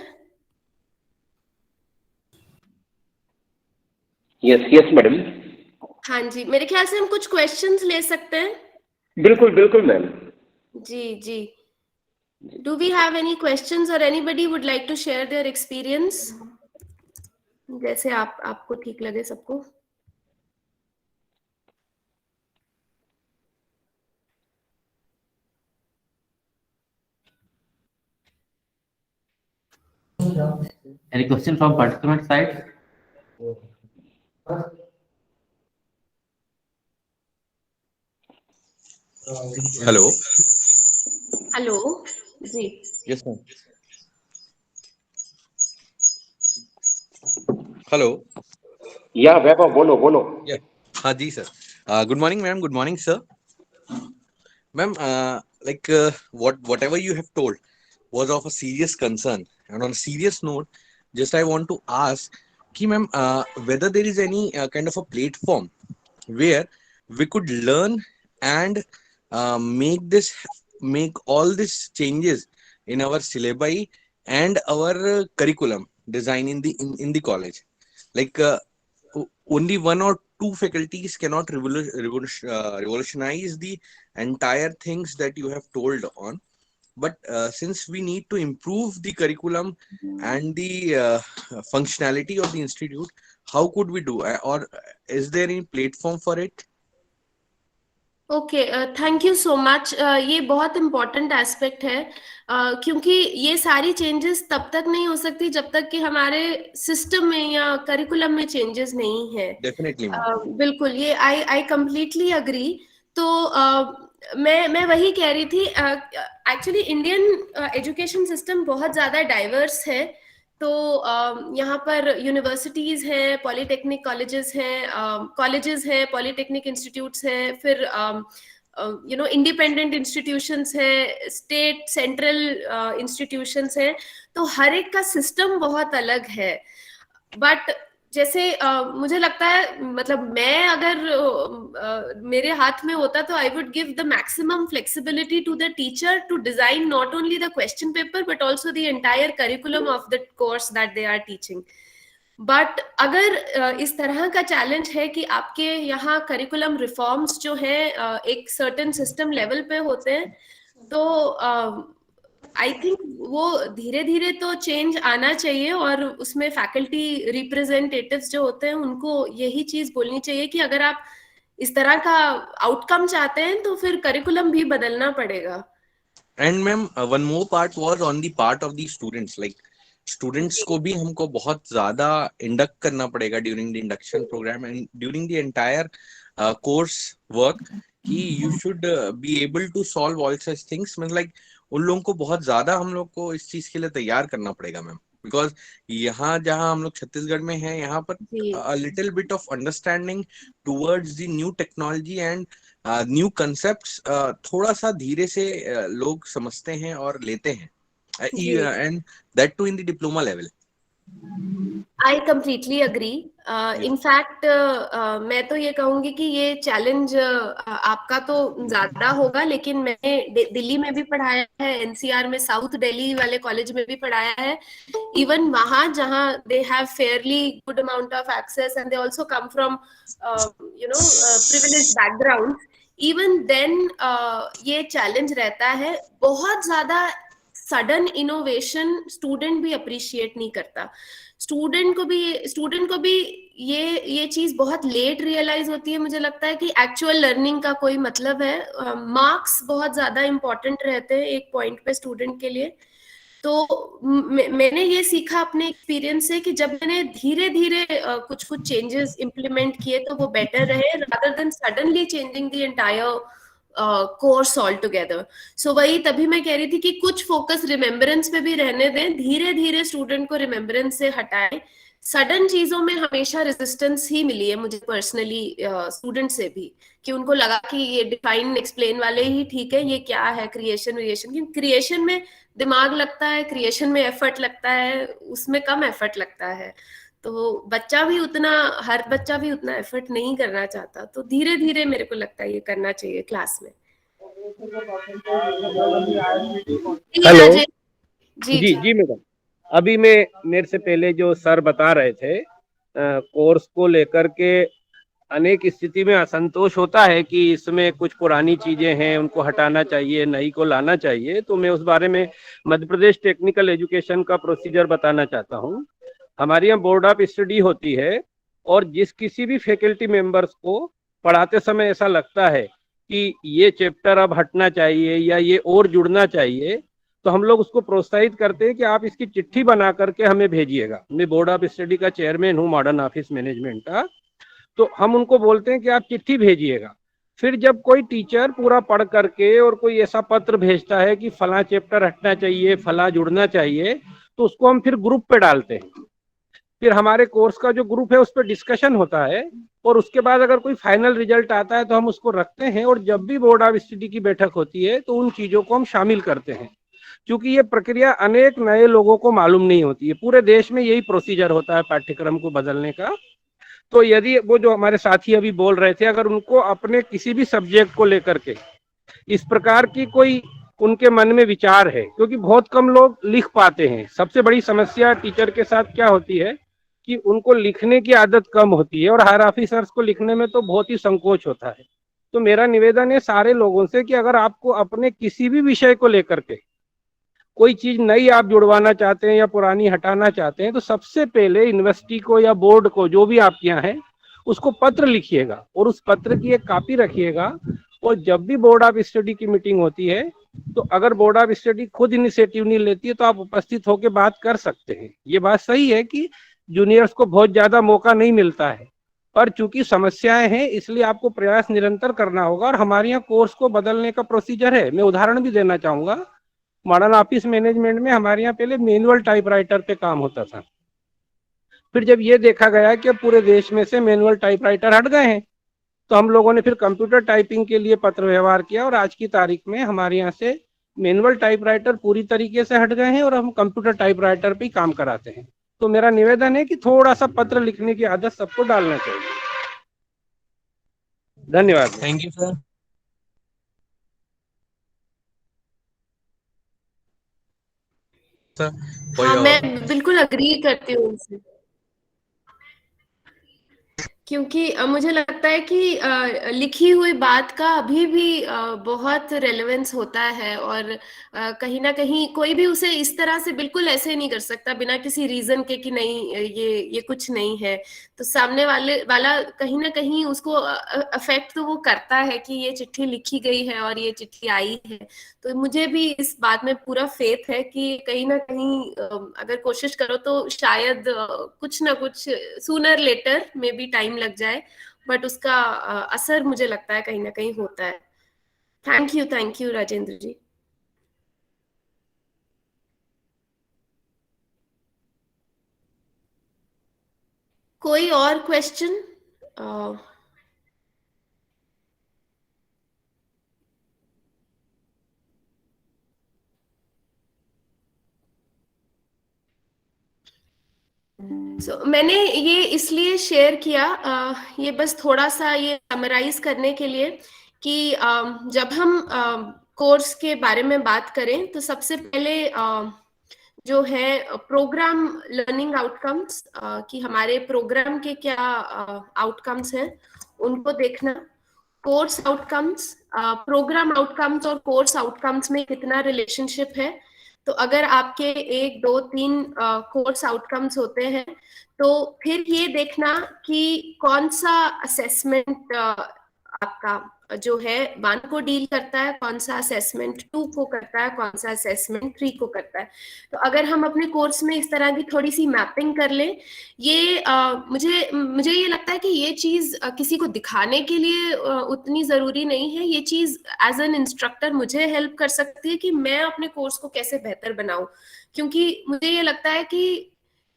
yes madam. हाँ जी, मेरे ख्याल से हम कुछ क्वेश्चंस ले सकते हैं। बिल्कुल मैम। जी। Do we have any questions or anybody would like to share their experience? जैसे आपको ठीक लगे सबको। Any question from participant side? Hello. Ji. Yes, ma'am. Hello. या वैभव बोलो। Yeah. हाँ जी sir. Good morning, ma'am. Good morning, sir. Ma'am, whatever you have told was of a serious concern. And on a serious note, just I want to ask, ma'am, whether there is any kind of a platform where we could learn and make all these changes in our syllabi and our curriculum design in the college. Like only 1 or 2 faculties cannot revolutionize the entire things that you have told on. But since we need to improve the curriculum and the functionality of the institute, how could we do? Or is there any platform for it? Okay, thank you so much. ये बहुत इम्पोर्टेंट एस्पेक्ट है, क्योंकि ये सारी चेंजेस तब तक नहीं हो सकती जब तक कि हमारे सिस्टम में या करिकुलम में चेंजेस नहीं है। डेफिनेटली बिल्कुल, ये आई कंप्लीटली अग्री। तो मैं वही कह रही थी, एक्चुअली इंडियन एजुकेशन सिस्टम बहुत ज़्यादा डाइवर्स है। तो यहाँ पर यूनिवर्सिटीज हैं, पॉलिटेक्निक कॉलेजेस हैं, पॉलिटेक्निक इंस्टीट्यूट्स हैं, फिर इंडिपेंडेंट इंस्टीट्यूशंस हैं, स्टेट सेंट्रल इंस्टीट्यूशंस हैं। तो हर एक का सिस्टम बहुत अलग है। बट जैसे मुझे लगता है, मतलब मैं अगर मेरे हाथ में होता तो I would give the maximum flexibility to the teacher to design not only the question paper but also the entire curriculum of the course that they are teaching. But अगर इस तरह का चैलेंज है कि आपके यहाँ करिकुलम रिफॉर्म्स जो हैं एक सर्टेन सिस्टम लेवल पे होते हैं, तो आई थिंक वो धीरे धीरे तो चेंज आना चाहिए, और उसमें फैकल्टी रिप्रेजेंटेटिव्स जो होते हैं उनको यही चीज बोलनी चाहिए कि अगर आप इस तरह का आउटकम चाहते हैं तो फिर करिकुलम भी बदलना पड़ेगा। And ma'am one more part was on the part of the students, like students को भी हमको बहुत ज्यादा इंडक्ट करना पड़ेगा during the induction program and during the entire course work, कि you should be able to solve all such things. Mean like उन लोगों को बहुत ज्यादा हम लोग को इस चीज के लिए तैयार करना पड़ेगा मैम, बिकॉज यहाँ जहाँ हम लोग छत्तीसगढ़ में हैं, यहाँ पर little bit of understanding towards the new technology and new concepts थोड़ा सा धीरे से लोग समझते हैं और लेते हैं, and that too in the diploma level. I completely agree. In fact मैं तो ये कहूंगी कि ये चैलेंज आपका तो ज्यादा होगा, लेकिन मैंने दिल्ली में भी पढ़ाया है, एनसीआर में, साउथ दिल्ली वाले कॉलेज में भी पढ़ाया है। इवन वहां जहां they have fairly good amount of access and they also come from privileged background, even then ये चैलेंज रहता है। बहुत ज्यादा सडन इनोवेशन स्टूडेंट भी अप्रिशिएट नहीं करता। स्टूडेंट को भी ये चीज बहुत लेट रियलाइज होती है। मुझे लगता है कि एक्चुअल लर्निंग का कोई मतलब है। मार्क्स बहुत ज्यादा इंपॉर्टेंट रहते हैं एक पॉइंट पे स्टूडेंट के लिए। तो मैंने ये सीखा अपने एक्सपीरियंस से कि जब मैंने धीरे धीरे कुछ चेंजेस इम्प्लीमेंट किए तो वो बेटर रहे, rather than suddenly changing the entire course altogether. So वही तभी मैं कह रही थी कि कुछ फोकस रिमेम्बरेंस पे भी रहने दें, धीरे धीरे स्टूडेंट को रिमेम्बरेंस से हटाएं। सडन चीजों में हमेशा रेजिस्टेंस ही मिली है मुझे पर्सनली स्टूडेंट से भी, कि उनको लगा कि ये डिफाइन एक्सप्लेन वाले ही ठीक है, ये क्या है क्रिएशन क्रिएशन में दिमाग लगता है, क्रिएशन में एफर्ट लगता है, उसमें कम एफर्ट लगता है। तो हर बच्चा भी उतना एफर्ट नहीं करना चाहता। तो धीरे धीरे मेरे को लगता है ये करना चाहिए क्लास में। हेलो जी मैडम, अभी मेरे से पहले जो सर बता रहे थे, कोर्स को लेकर के अनेक स्थिति में असंतोष होता है कि इसमें कुछ पुरानी चीजें हैं, उनको हटाना चाहिए, नई को लाना चाहिए। तो मैं उस बारे में मध्य प्रदेश टेक्निकल एजुकेशन का प्रोसीजर बताना चाहता हूँ। हमारे यहाँ बोर्ड ऑफ स्टडी होती है, और जिस किसी भी फैकल्टी मेंबर्स को पढ़ाते समय ऐसा लगता है कि ये चैप्टर अब हटना चाहिए या ये और जुड़ना चाहिए, तो हम लोग उसको प्रोत्साहित करते हैं कि आप इसकी चिट्ठी बना करके हमें भेजिएगा। मैं बोर्ड ऑफ स्टडी का चेयरमैन हूँ, मॉडर्न ऑफिस मैनेजमेंट का। तो हम उनको बोलते हैं कि आप चिट्ठी भेजिएगा। फिर जब कोई टीचर पूरा पढ़ करके और कोई ऐसा पत्र भेजता है कि फला चैप्टर हटना चाहिए, फला जुड़ना चाहिए, तो उसको हम फिर ग्रुप पे डालते हैं। फिर हमारे कोर्स का जो ग्रुप है उस पर डिस्कशन होता है, और उसके बाद अगर कोई फाइनल रिजल्ट आता है तो हम उसको रखते हैं। और जब भी बोर्ड ऑफ स्टडी की बैठक होती है तो उन चीजों को हम शामिल करते हैं, क्योंकि ये प्रक्रिया अनेक नए लोगों को मालूम नहीं होती है। पूरे देश में यही प्रोसीजर होता है पाठ्यक्रम को बदलने का। तो यदि वो जो हमारे साथी अभी बोल रहे थे, अगर उनको अपने किसी भी सब्जेक्ट को लेकर के इस प्रकार की कोई उनके मन में विचार है, क्योंकि बहुत कम लोग लिख पाते हैं। सबसे बड़ी समस्या टीचर के साथ क्या होती है कि उनको लिखने की आदत कम होती है, और हायर ऑफिसर्स को लिखने में तो बहुत ही संकोच होता है। तो मेरा निवेदन है सारे लोगों से कि अगर आपको अपने किसी भी विषय को लेकर के कोई चीज नई आप जुड़वाना चाहते हैं या पुरानी हटाना चाहते हैं, तो सबसे पहले यूनिवर्सिटी को या बोर्ड को, जो भी आपके यहाँ है, उसको पत्र लिखिएगा और उस पत्र की एक कॉपी रखिएगा। और जब भी बोर्ड ऑफ स्टडी की मीटिंग होती है, तो अगर बोर्ड ऑफ स्टडी खुद इनिशिएटिव नहीं लेती है तो आप उपस्थित होकर बात कर सकते हैं। ये बात सही है कि जूनियर्स को बहुत ज्यादा मौका नहीं मिलता है, पर चूंकि समस्याएं हैं इसलिए आपको प्रयास निरंतर करना होगा। और हमारे यहाँ कोर्स को बदलने का प्रोसीजर है। मैं उदाहरण भी देना चाहूंगा। मॉडर्न ऑफिस मैनेजमेंट में हमारे यहाँ पहले मैनुअल टाइपराइटर पे काम होता था। फिर जब ये देखा गया कि पूरे देश में से मैनुअल टाइपराइटर हट गए हैं, तो हम लोगों ने फिर कंप्यूटर टाइपिंग के लिए पत्र व्यवहार किया, और आज की तारीख में हमारे यहाँ से मैनुअल टाइपराइटर पूरी तरीके से हट गए हैं और हम कंप्यूटर टाइपराइटर पे काम कराते हैं। तो मेरा निवेदन है कि थोड़ा सा पत्र लिखने की आदत सबको डालना चाहिए। धन्यवाद। Thank you sir. हाँ, मैं बिल्कुल अग्री करती हूँ उनसे। क्योंकि मुझे लगता है कि लिखी हुई बात का अभी भी बहुत रेलेवेंस होता है, और कहीं ना कहीं कोई भी उसे इस तरह से बिल्कुल ऐसे नहीं कर सकता बिना किसी रीजन के कि नहीं ये कुछ नहीं है। तो सामने वाला कहीं ना कहीं उसको अफेक्ट तो वो करता है कि ये चिट्ठी लिखी गई है और ये चिट्ठी आई है। तो मुझे भी इस बात में पूरा फेथ है कि कहीं ना कहीं अगर कोशिश करो तो शायद कुछ ना कुछ sooner later maybe time लग जाए, बट उसका असर मुझे लगता है कहीं ना कहीं होता है। थैंक यू राजेंद्र जी। कोई और क्वेश्चन? मैंने ये इसलिए शेयर किया, ये बस थोड़ा सा ये समराइज करने के लिए कि जब हम कोर्स के बारे में बात करें तो सबसे पहले जो है प्रोग्राम लर्निंग आउटकम्स, कि हमारे प्रोग्राम के क्या आउटकम्स हैं उनको देखना। कोर्स आउटकम्स, प्रोग्राम आउटकम्स और कोर्स आउटकम्स में कितना रिलेशनशिप है। तो अगर आपके 1, 2, 3 कोर्स आउटकम्स होते हैं तो फिर ये देखना कि कौन सा असेसमेंट आपका जो है 1 को डील करता है, कौन सा असेसमेंट 2 को करता है, कौन सा असेसमेंट 3 को करता है। तो अगर हम अपने कोर्स में इस तरह की थोड़ी सी मैपिंग कर लें, ये मुझे ये लगता है कि ये चीज किसी को दिखाने के लिए उतनी जरूरी नहीं है। ये चीज एज एन इंस्ट्रक्टर मुझे हेल्प कर सकती है कि मैं अपने कोर्स को कैसे बेहतर बनाऊं, क्योंकि मुझे ये लगता है कि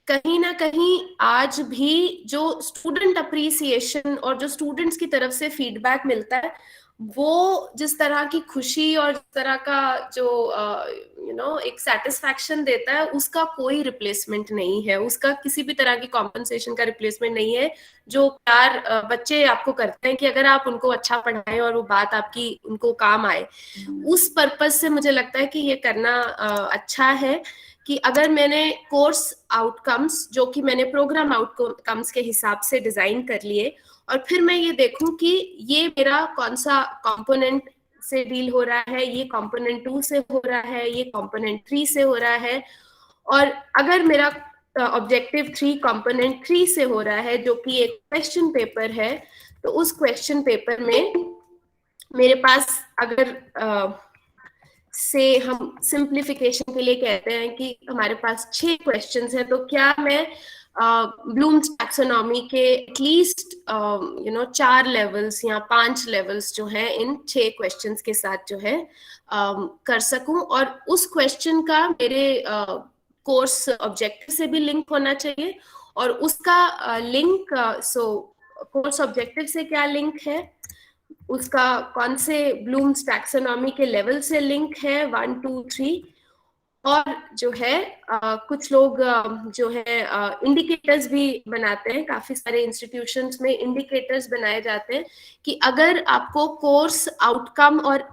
कहीं ना कहीं आज भी जो स्टूडेंट अप्रिसिएशन और जो स्टूडेंट्स की तरफ से फीडबैक मिलता है, वो जिस तरह की खुशी और जिस तरह का जो एक सेटिस्फैक्शन देता है, उसका कोई रिप्लेसमेंट नहीं है, उसका किसी भी तरह की कॉम्पनसेशन का रिप्लेसमेंट नहीं है। जो प्यार बच्चे आपको करते हैं कि अगर आप उनको अच्छा पढ़ाएं और वो बात आपकी उनको काम आए, उस पर्पज से मुझे लगता है कि ये करना अच्छा है। कि अगर मैंने कोर्स आउटकम्स जो कि मैंने प्रोग्राम आउटकम्स के हिसाब से डिजाइन कर लिए, और फिर मैं ये देखूं कि ये मेरा कौन सा कंपोनेंट से डील हो रहा है, ये कंपोनेंट 2 से हो रहा है, ये कंपोनेंट 3 से हो रहा है, और अगर मेरा ऑब्जेक्टिव 3 कंपोनेंट 3 से हो रहा है जो कि एक क्वेश्चन पेपर है, तो उस क्वेश्चन पेपर में मेरे पास अगर से हम सिंप्लीफिकेशन के लिए कहते हैं कि हमारे पास 6 क्वेश्चंस हैं, तो क्या मैं ब्लूम्स टैक्सोनॉमी के एटलीस्ट 4 लेवल्स या 5 लेवल्स जो है इन 6 क्वेश्चंस के साथ जो है कर सकूं, और उस क्वेश्चन का मेरे कोर्स ऑब्जेक्टिव से भी लिंक होना चाहिए, और उसका लिंक कोर्स ऑब्जेक्टिव से क्या लिंक है, उसका कौन से ब्लूम्स टैक्सोनॉमी के लेवल से लिंक है 1, 2, 3, और जो है कुछ लोग जो है इंडिकेटर्स भी बनाते हैं। काफी सारे इंस्टीट्यूशंस में इंडिकेटर्स बनाए जाते हैं कि अगर आपको कोर्स आउटकम और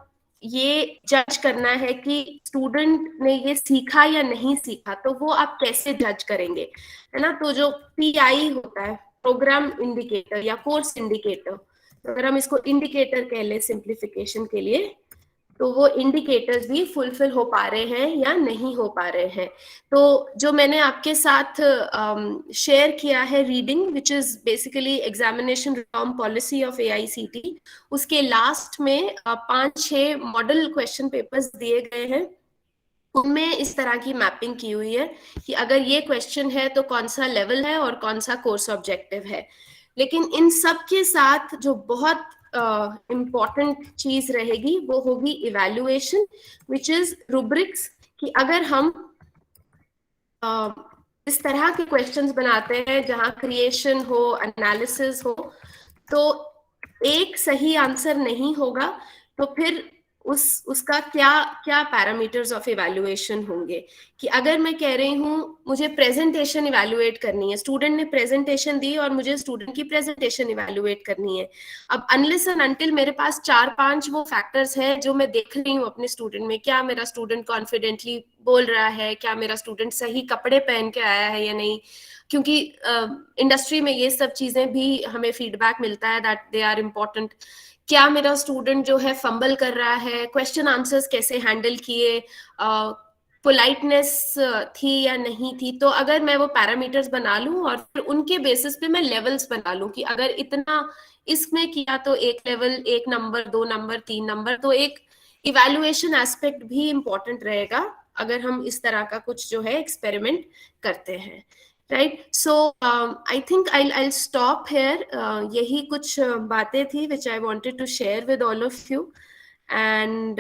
ये जज करना है कि स्टूडेंट ने ये सीखा या नहीं सीखा, तो वो आप कैसे जज करेंगे, है ना। तो जो PI होता है, प्रोग्राम इंडिकेटर या कोर्स इंडिकेटर, अगर हम इसको इंडिकेटर कह ले सिंप्लीफिकेशन के लिए, तो वो इंडिकेटर्स भी फुलफिल हो पा रहे हैं या नहीं हो पा रहे हैं। तो जो मैंने आपके साथ शेयर किया है reading, which is basically examination reform policy of AICT, उसके लास्ट में 5-6 मॉडल क्वेश्चन पेपर्स दिए गए हैं। उनमें इस तरह की मैपिंग की हुई है कि अगर ये क्वेश्चन है तो कौन सा लेवल है और कौन सा कोर्स ऑब्जेक्टिव है। लेकिन इन सब के साथ जो बहुत इम्पॉर्टेंट चीज रहेगी वो होगी इवैल्यूएशन, विच इज रुब्रिक्स। कि अगर हम इस तरह के क्वेश्चंस बनाते हैं जहां क्रिएशन हो, एनालिसिस हो, तो एक सही आंसर नहीं होगा, तो फिर उसका क्या पैरामीटर्स ऑफ इवैल्यूएशन होंगे। कि अगर मैं कह रही हूँ मुझे प्रेजेंटेशन इवैल्यूएट करनी है, स्टूडेंट ने प्रेजेंटेशन दी और मुझे स्टूडेंट की प्रेजेंटेशन इवैल्यूएट करनी है, अब अनलेस एंड अनटिल मेरे पास 4-5 वो फैक्टर्स हैं जो मैं देख रही हूँ अपने स्टूडेंट में, क्या मेरा स्टूडेंट कॉन्फिडेंटली बोल रहा है, क्या मेरा स्टूडेंट सही कपड़े पहन के आया है या नहीं, क्योंकि इंडस्ट्री में ये सब चीजें भी हमें फीडबैक मिलता है दैट दे आर इम्पोर्टेंट। क्या मेरा स्टूडेंट जो है फंबल कर रहा है, क्वेश्चन आंसर्स कैसे हैंडल किए, पोलाइटनेस थी या नहीं थी। तो अगर मैं वो पैरामीटर्स बना लूं और फिर उनके बेसिस पे मैं लेवल्स बना लूं कि अगर इतना इसमें किया तो 1 लेवल, 1 नंबर, 2 नंबर, 3 नंबर, तो एक इवैल्यूएशन एस्पेक्ट भी इम्पोर्टेंट रहेगा अगर हम इस तरह का कुछ जो है एक्सपेरिमेंट करते हैं, right. So I think I'll stop here. यही कुछ बातें थी which I wanted to share with all of you. And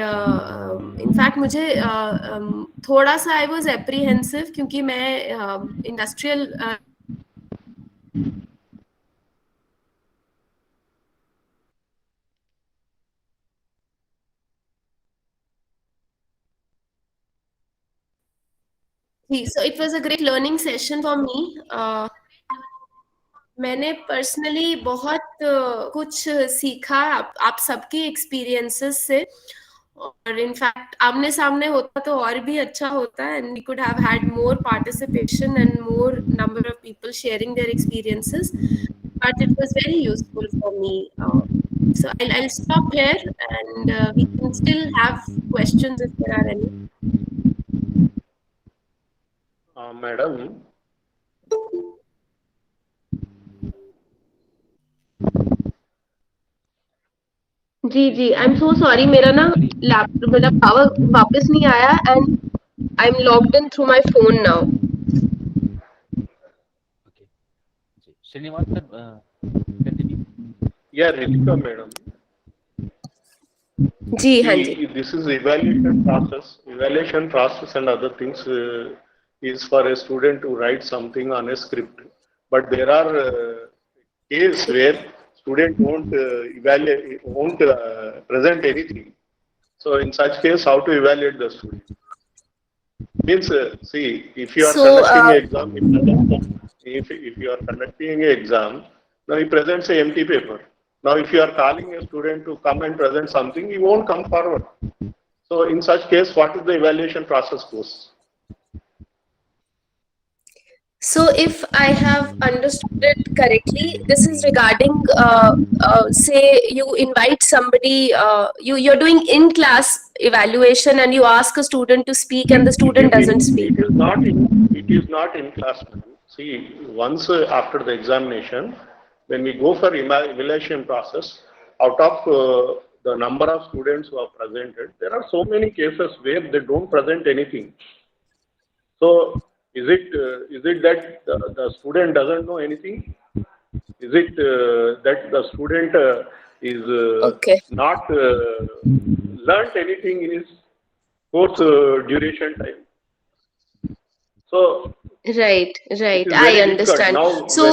in fact मुझे थोड़ा सा I was apprehensive क्योंकि मैं industrial so it was a great learning session for me. मैंने पर्सनली बहुत कुछ सीखा आप सबके एक्सपीरियंसेस से, और इनफैक्ट आमने सामने होता तो और भी अच्छा होता, and we could have had more participation and more number of people sharing their experiences, but it was very useful for me. So I'll stop here, and we can still have questions if there are any. Madam. जी आई एम सो सॉरी, मेरा ना लैपटॉप मेरा पावर वापस नहीं आया and I am logged in through my phone now. Okay. Srinivas sir, continue. Yeah, Ritika madam. जी हाँ जी. This is evaluation process and other things is for a student to write something on a script. But there are cases where student won't present anything. So in such case, how to evaluate the student? Means, see, if you are conducting an exam, if you are conducting an exam, now he presents an empty paper. Now, if you are calling a student to come and present something, he won't come forward. So, in such case, what is the evaluation process goes? So, if I have understood it correctly, this is regarding, say, you invite somebody, you're doing in-class evaluation, and you ask a student to speak, and the student doesn't speak. It is not in class. See, once after the examination, when we go for evaluation process, out of the number of students who are presented, there are so many cases where they don't present anything. So, is it that the student doesn't know anything? Is it that the student is not learnt anything in his course duration time? So, right, I understand. Now, so,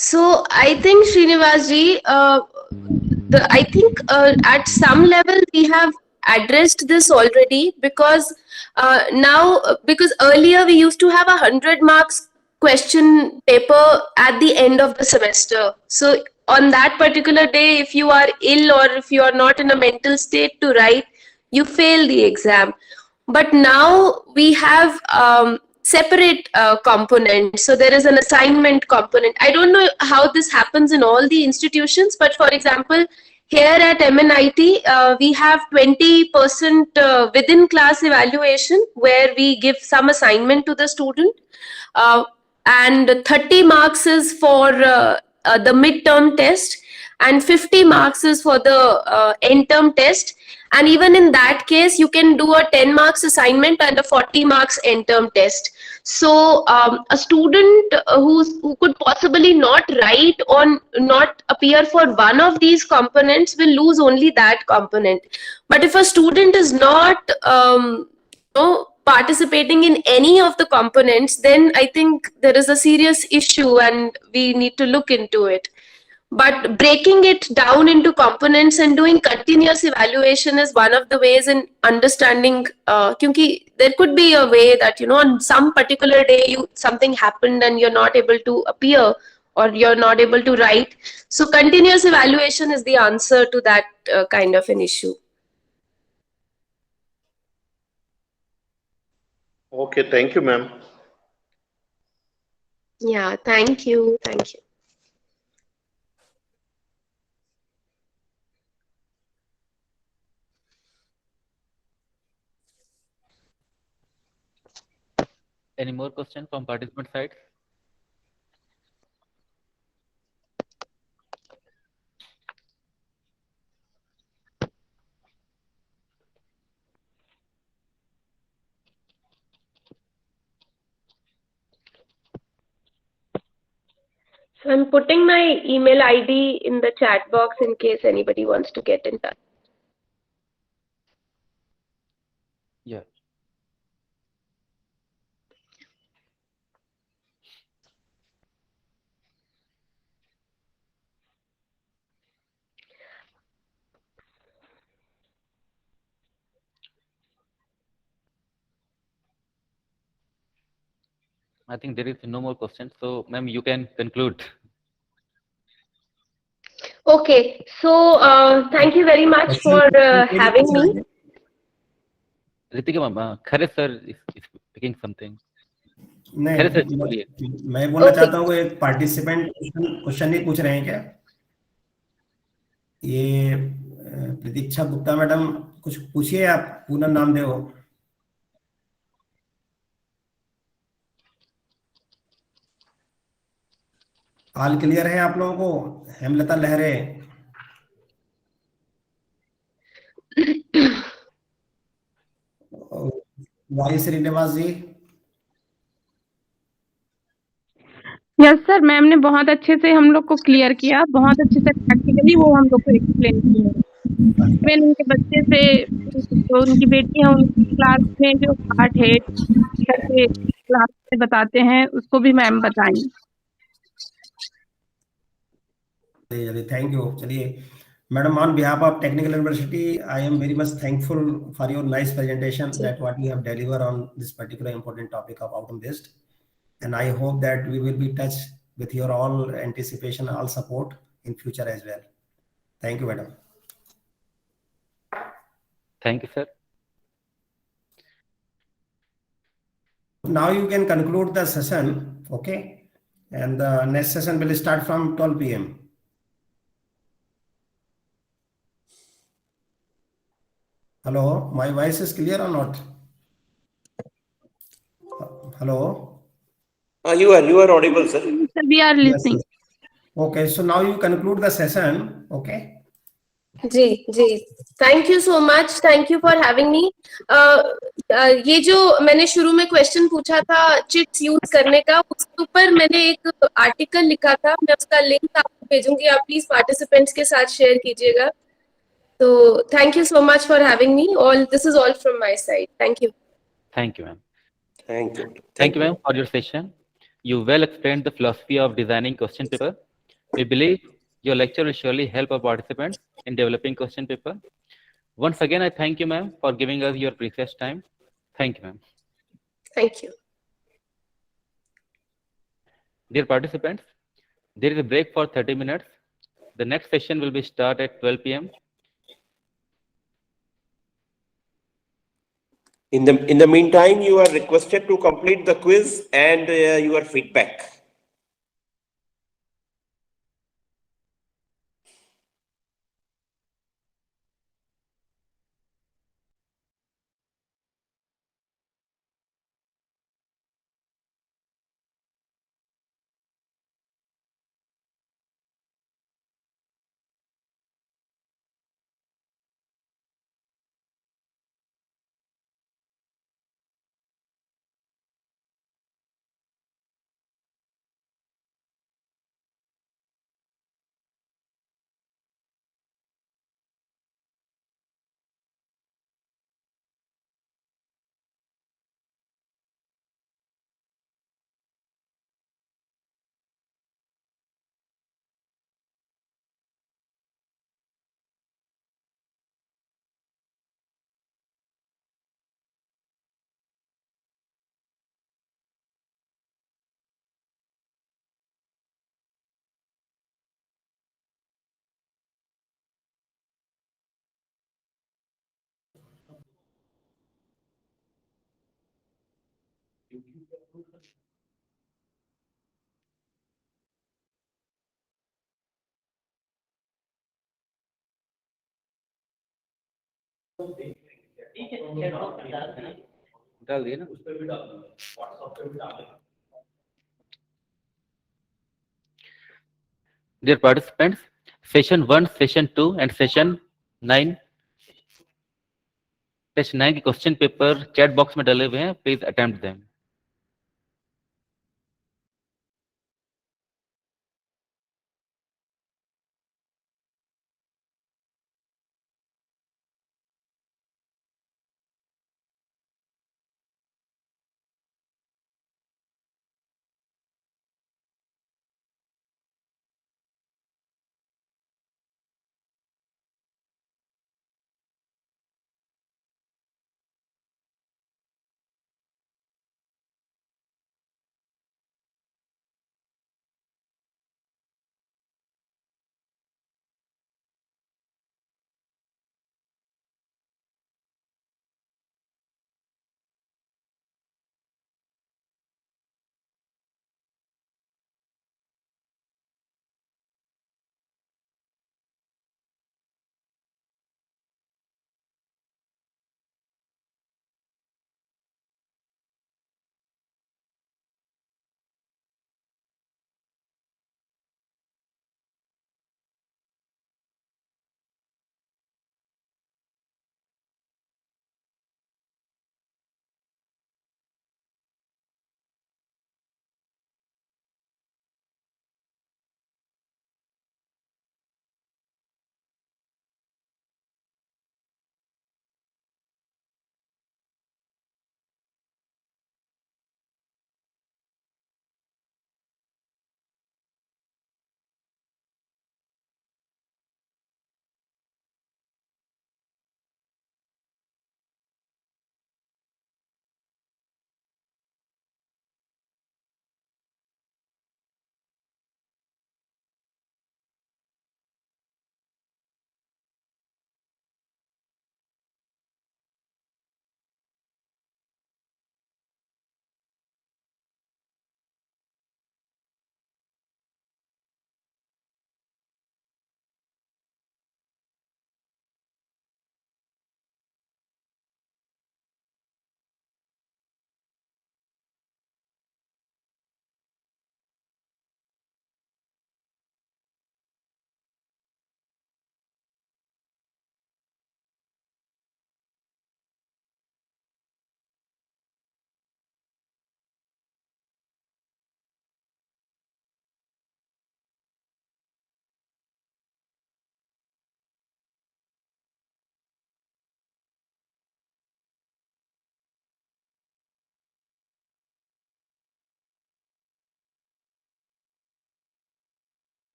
So I think Srinivas ji, I think at some level we have addressed this already, because now, because earlier we used to have 100 marks question paper at the end of the semester. So on that particular day, if you are ill or if you are not in a mental state to write, you fail the exam. But now we have separate components. So there is an assignment component. I don't know how this happens in all the institutions, but for example, here at MNIT, we have 20% within class evaluation, where we give some assignment to the student, and 30 marks is for the midterm test, and 50 marks is for the end term test. And even in that case, you can do a 10 marks assignment and a 40 marks end term test. So a student who could possibly not write or not appear for one of these components will lose only that component. But if a student is not participating in any of the components, then I think there is a serious issue and we need to look into it. But breaking it down into components and doing continuous evaluation is one of the ways in understanding, because there could be a way that, on some particular day something happened and you're not able to appear, or you're not able to write. So continuous evaluation is the answer to that kind of an issue. Okay, thank you, ma'am. Yeah, thank you. Thank you. Any more questions from participant side? So I'm putting my email ID in the chat box in case anybody wants to get in touch. Yeah. I think there is no more questions. So, ma'am, you can conclude. Okay, so thank you very much for having me. Ritika ma'am, Kharis sir is speaking something. नहीं खैर सर जी बोलिए। मैं बोलना चाहता हूँ एक पार्टिसिपेंट क्वेश्चन नहीं पूछ रहे हैं क्या? ये प्रतीक्षा गुप्ता मैडम कुछ पूछिए, आप पूरा नाम दे। ऑल क्लियर है आप लोगों को? हेमलता लहरे, वाई श्रीनिवास जी। यस सर, मैम ने बहुत अच्छे से हम लोग को क्लियर किया, बहुत अच्छे से प्रैक्टिकली वो हम लोग को एक्सप्लेन किया। इवन उनके बच्चे से, जो उनकी बेटी है, उनकी क्लास में जो पार्ट है करके क्लास में बताते हैं, उसको भी मैम बताएंगे। Thank you. चलिए madam, on behalf of Technical University, I am very much thankful for your nice presentation that what you have delivered on this particular important topic of outcome based, and I hope that we will be in touch with your all anticipation, all support in future as well. Thank you, madam. Thank you, sir. Now you can conclude the session, okay? And the next session will start from 12 p.m. Hello, my voice is clear or not? Hello? You are audible, sir. Sir, we are listening. Yes. Okay, so now you conclude the session, okay? जी जी, thank you so much, thank you for having me. ये जो मैंने शुरू में क्वेश्चन पूछा था चिट्स यूज करने का, उसके ऊपर मैंने एक आर्टिकल लिखा था, मैं उसका लिंक आपको भेजूंगी, आप प्लीज पार्टिसिपेंट्स के साथ शेयर कीजिएगा। तो thank you so much for having me, all this is all from my side. Thank you. Thank you, ma'am. Thank you. Thank you, ma'am, for your session. You well explained the philosophy of designing question paper. We believe your lecture will surely help our participants in developing question paper. Once again, I thank you, ma'am, for giving us your precious time. Thank you, ma'am. Thank you. Dear participants, there is a break for 30 minutes. The next session will be start at 12 p.m. In the meantime, you are requested to complete the quiz and your feedback. डाल दिए ना। Dear participants, session 1, session 2 and session 9 test 9 के क्वेश्चन पेपर चैट बॉक्स में डले हुए हैं, प्लीज अटेम्प्ट देम।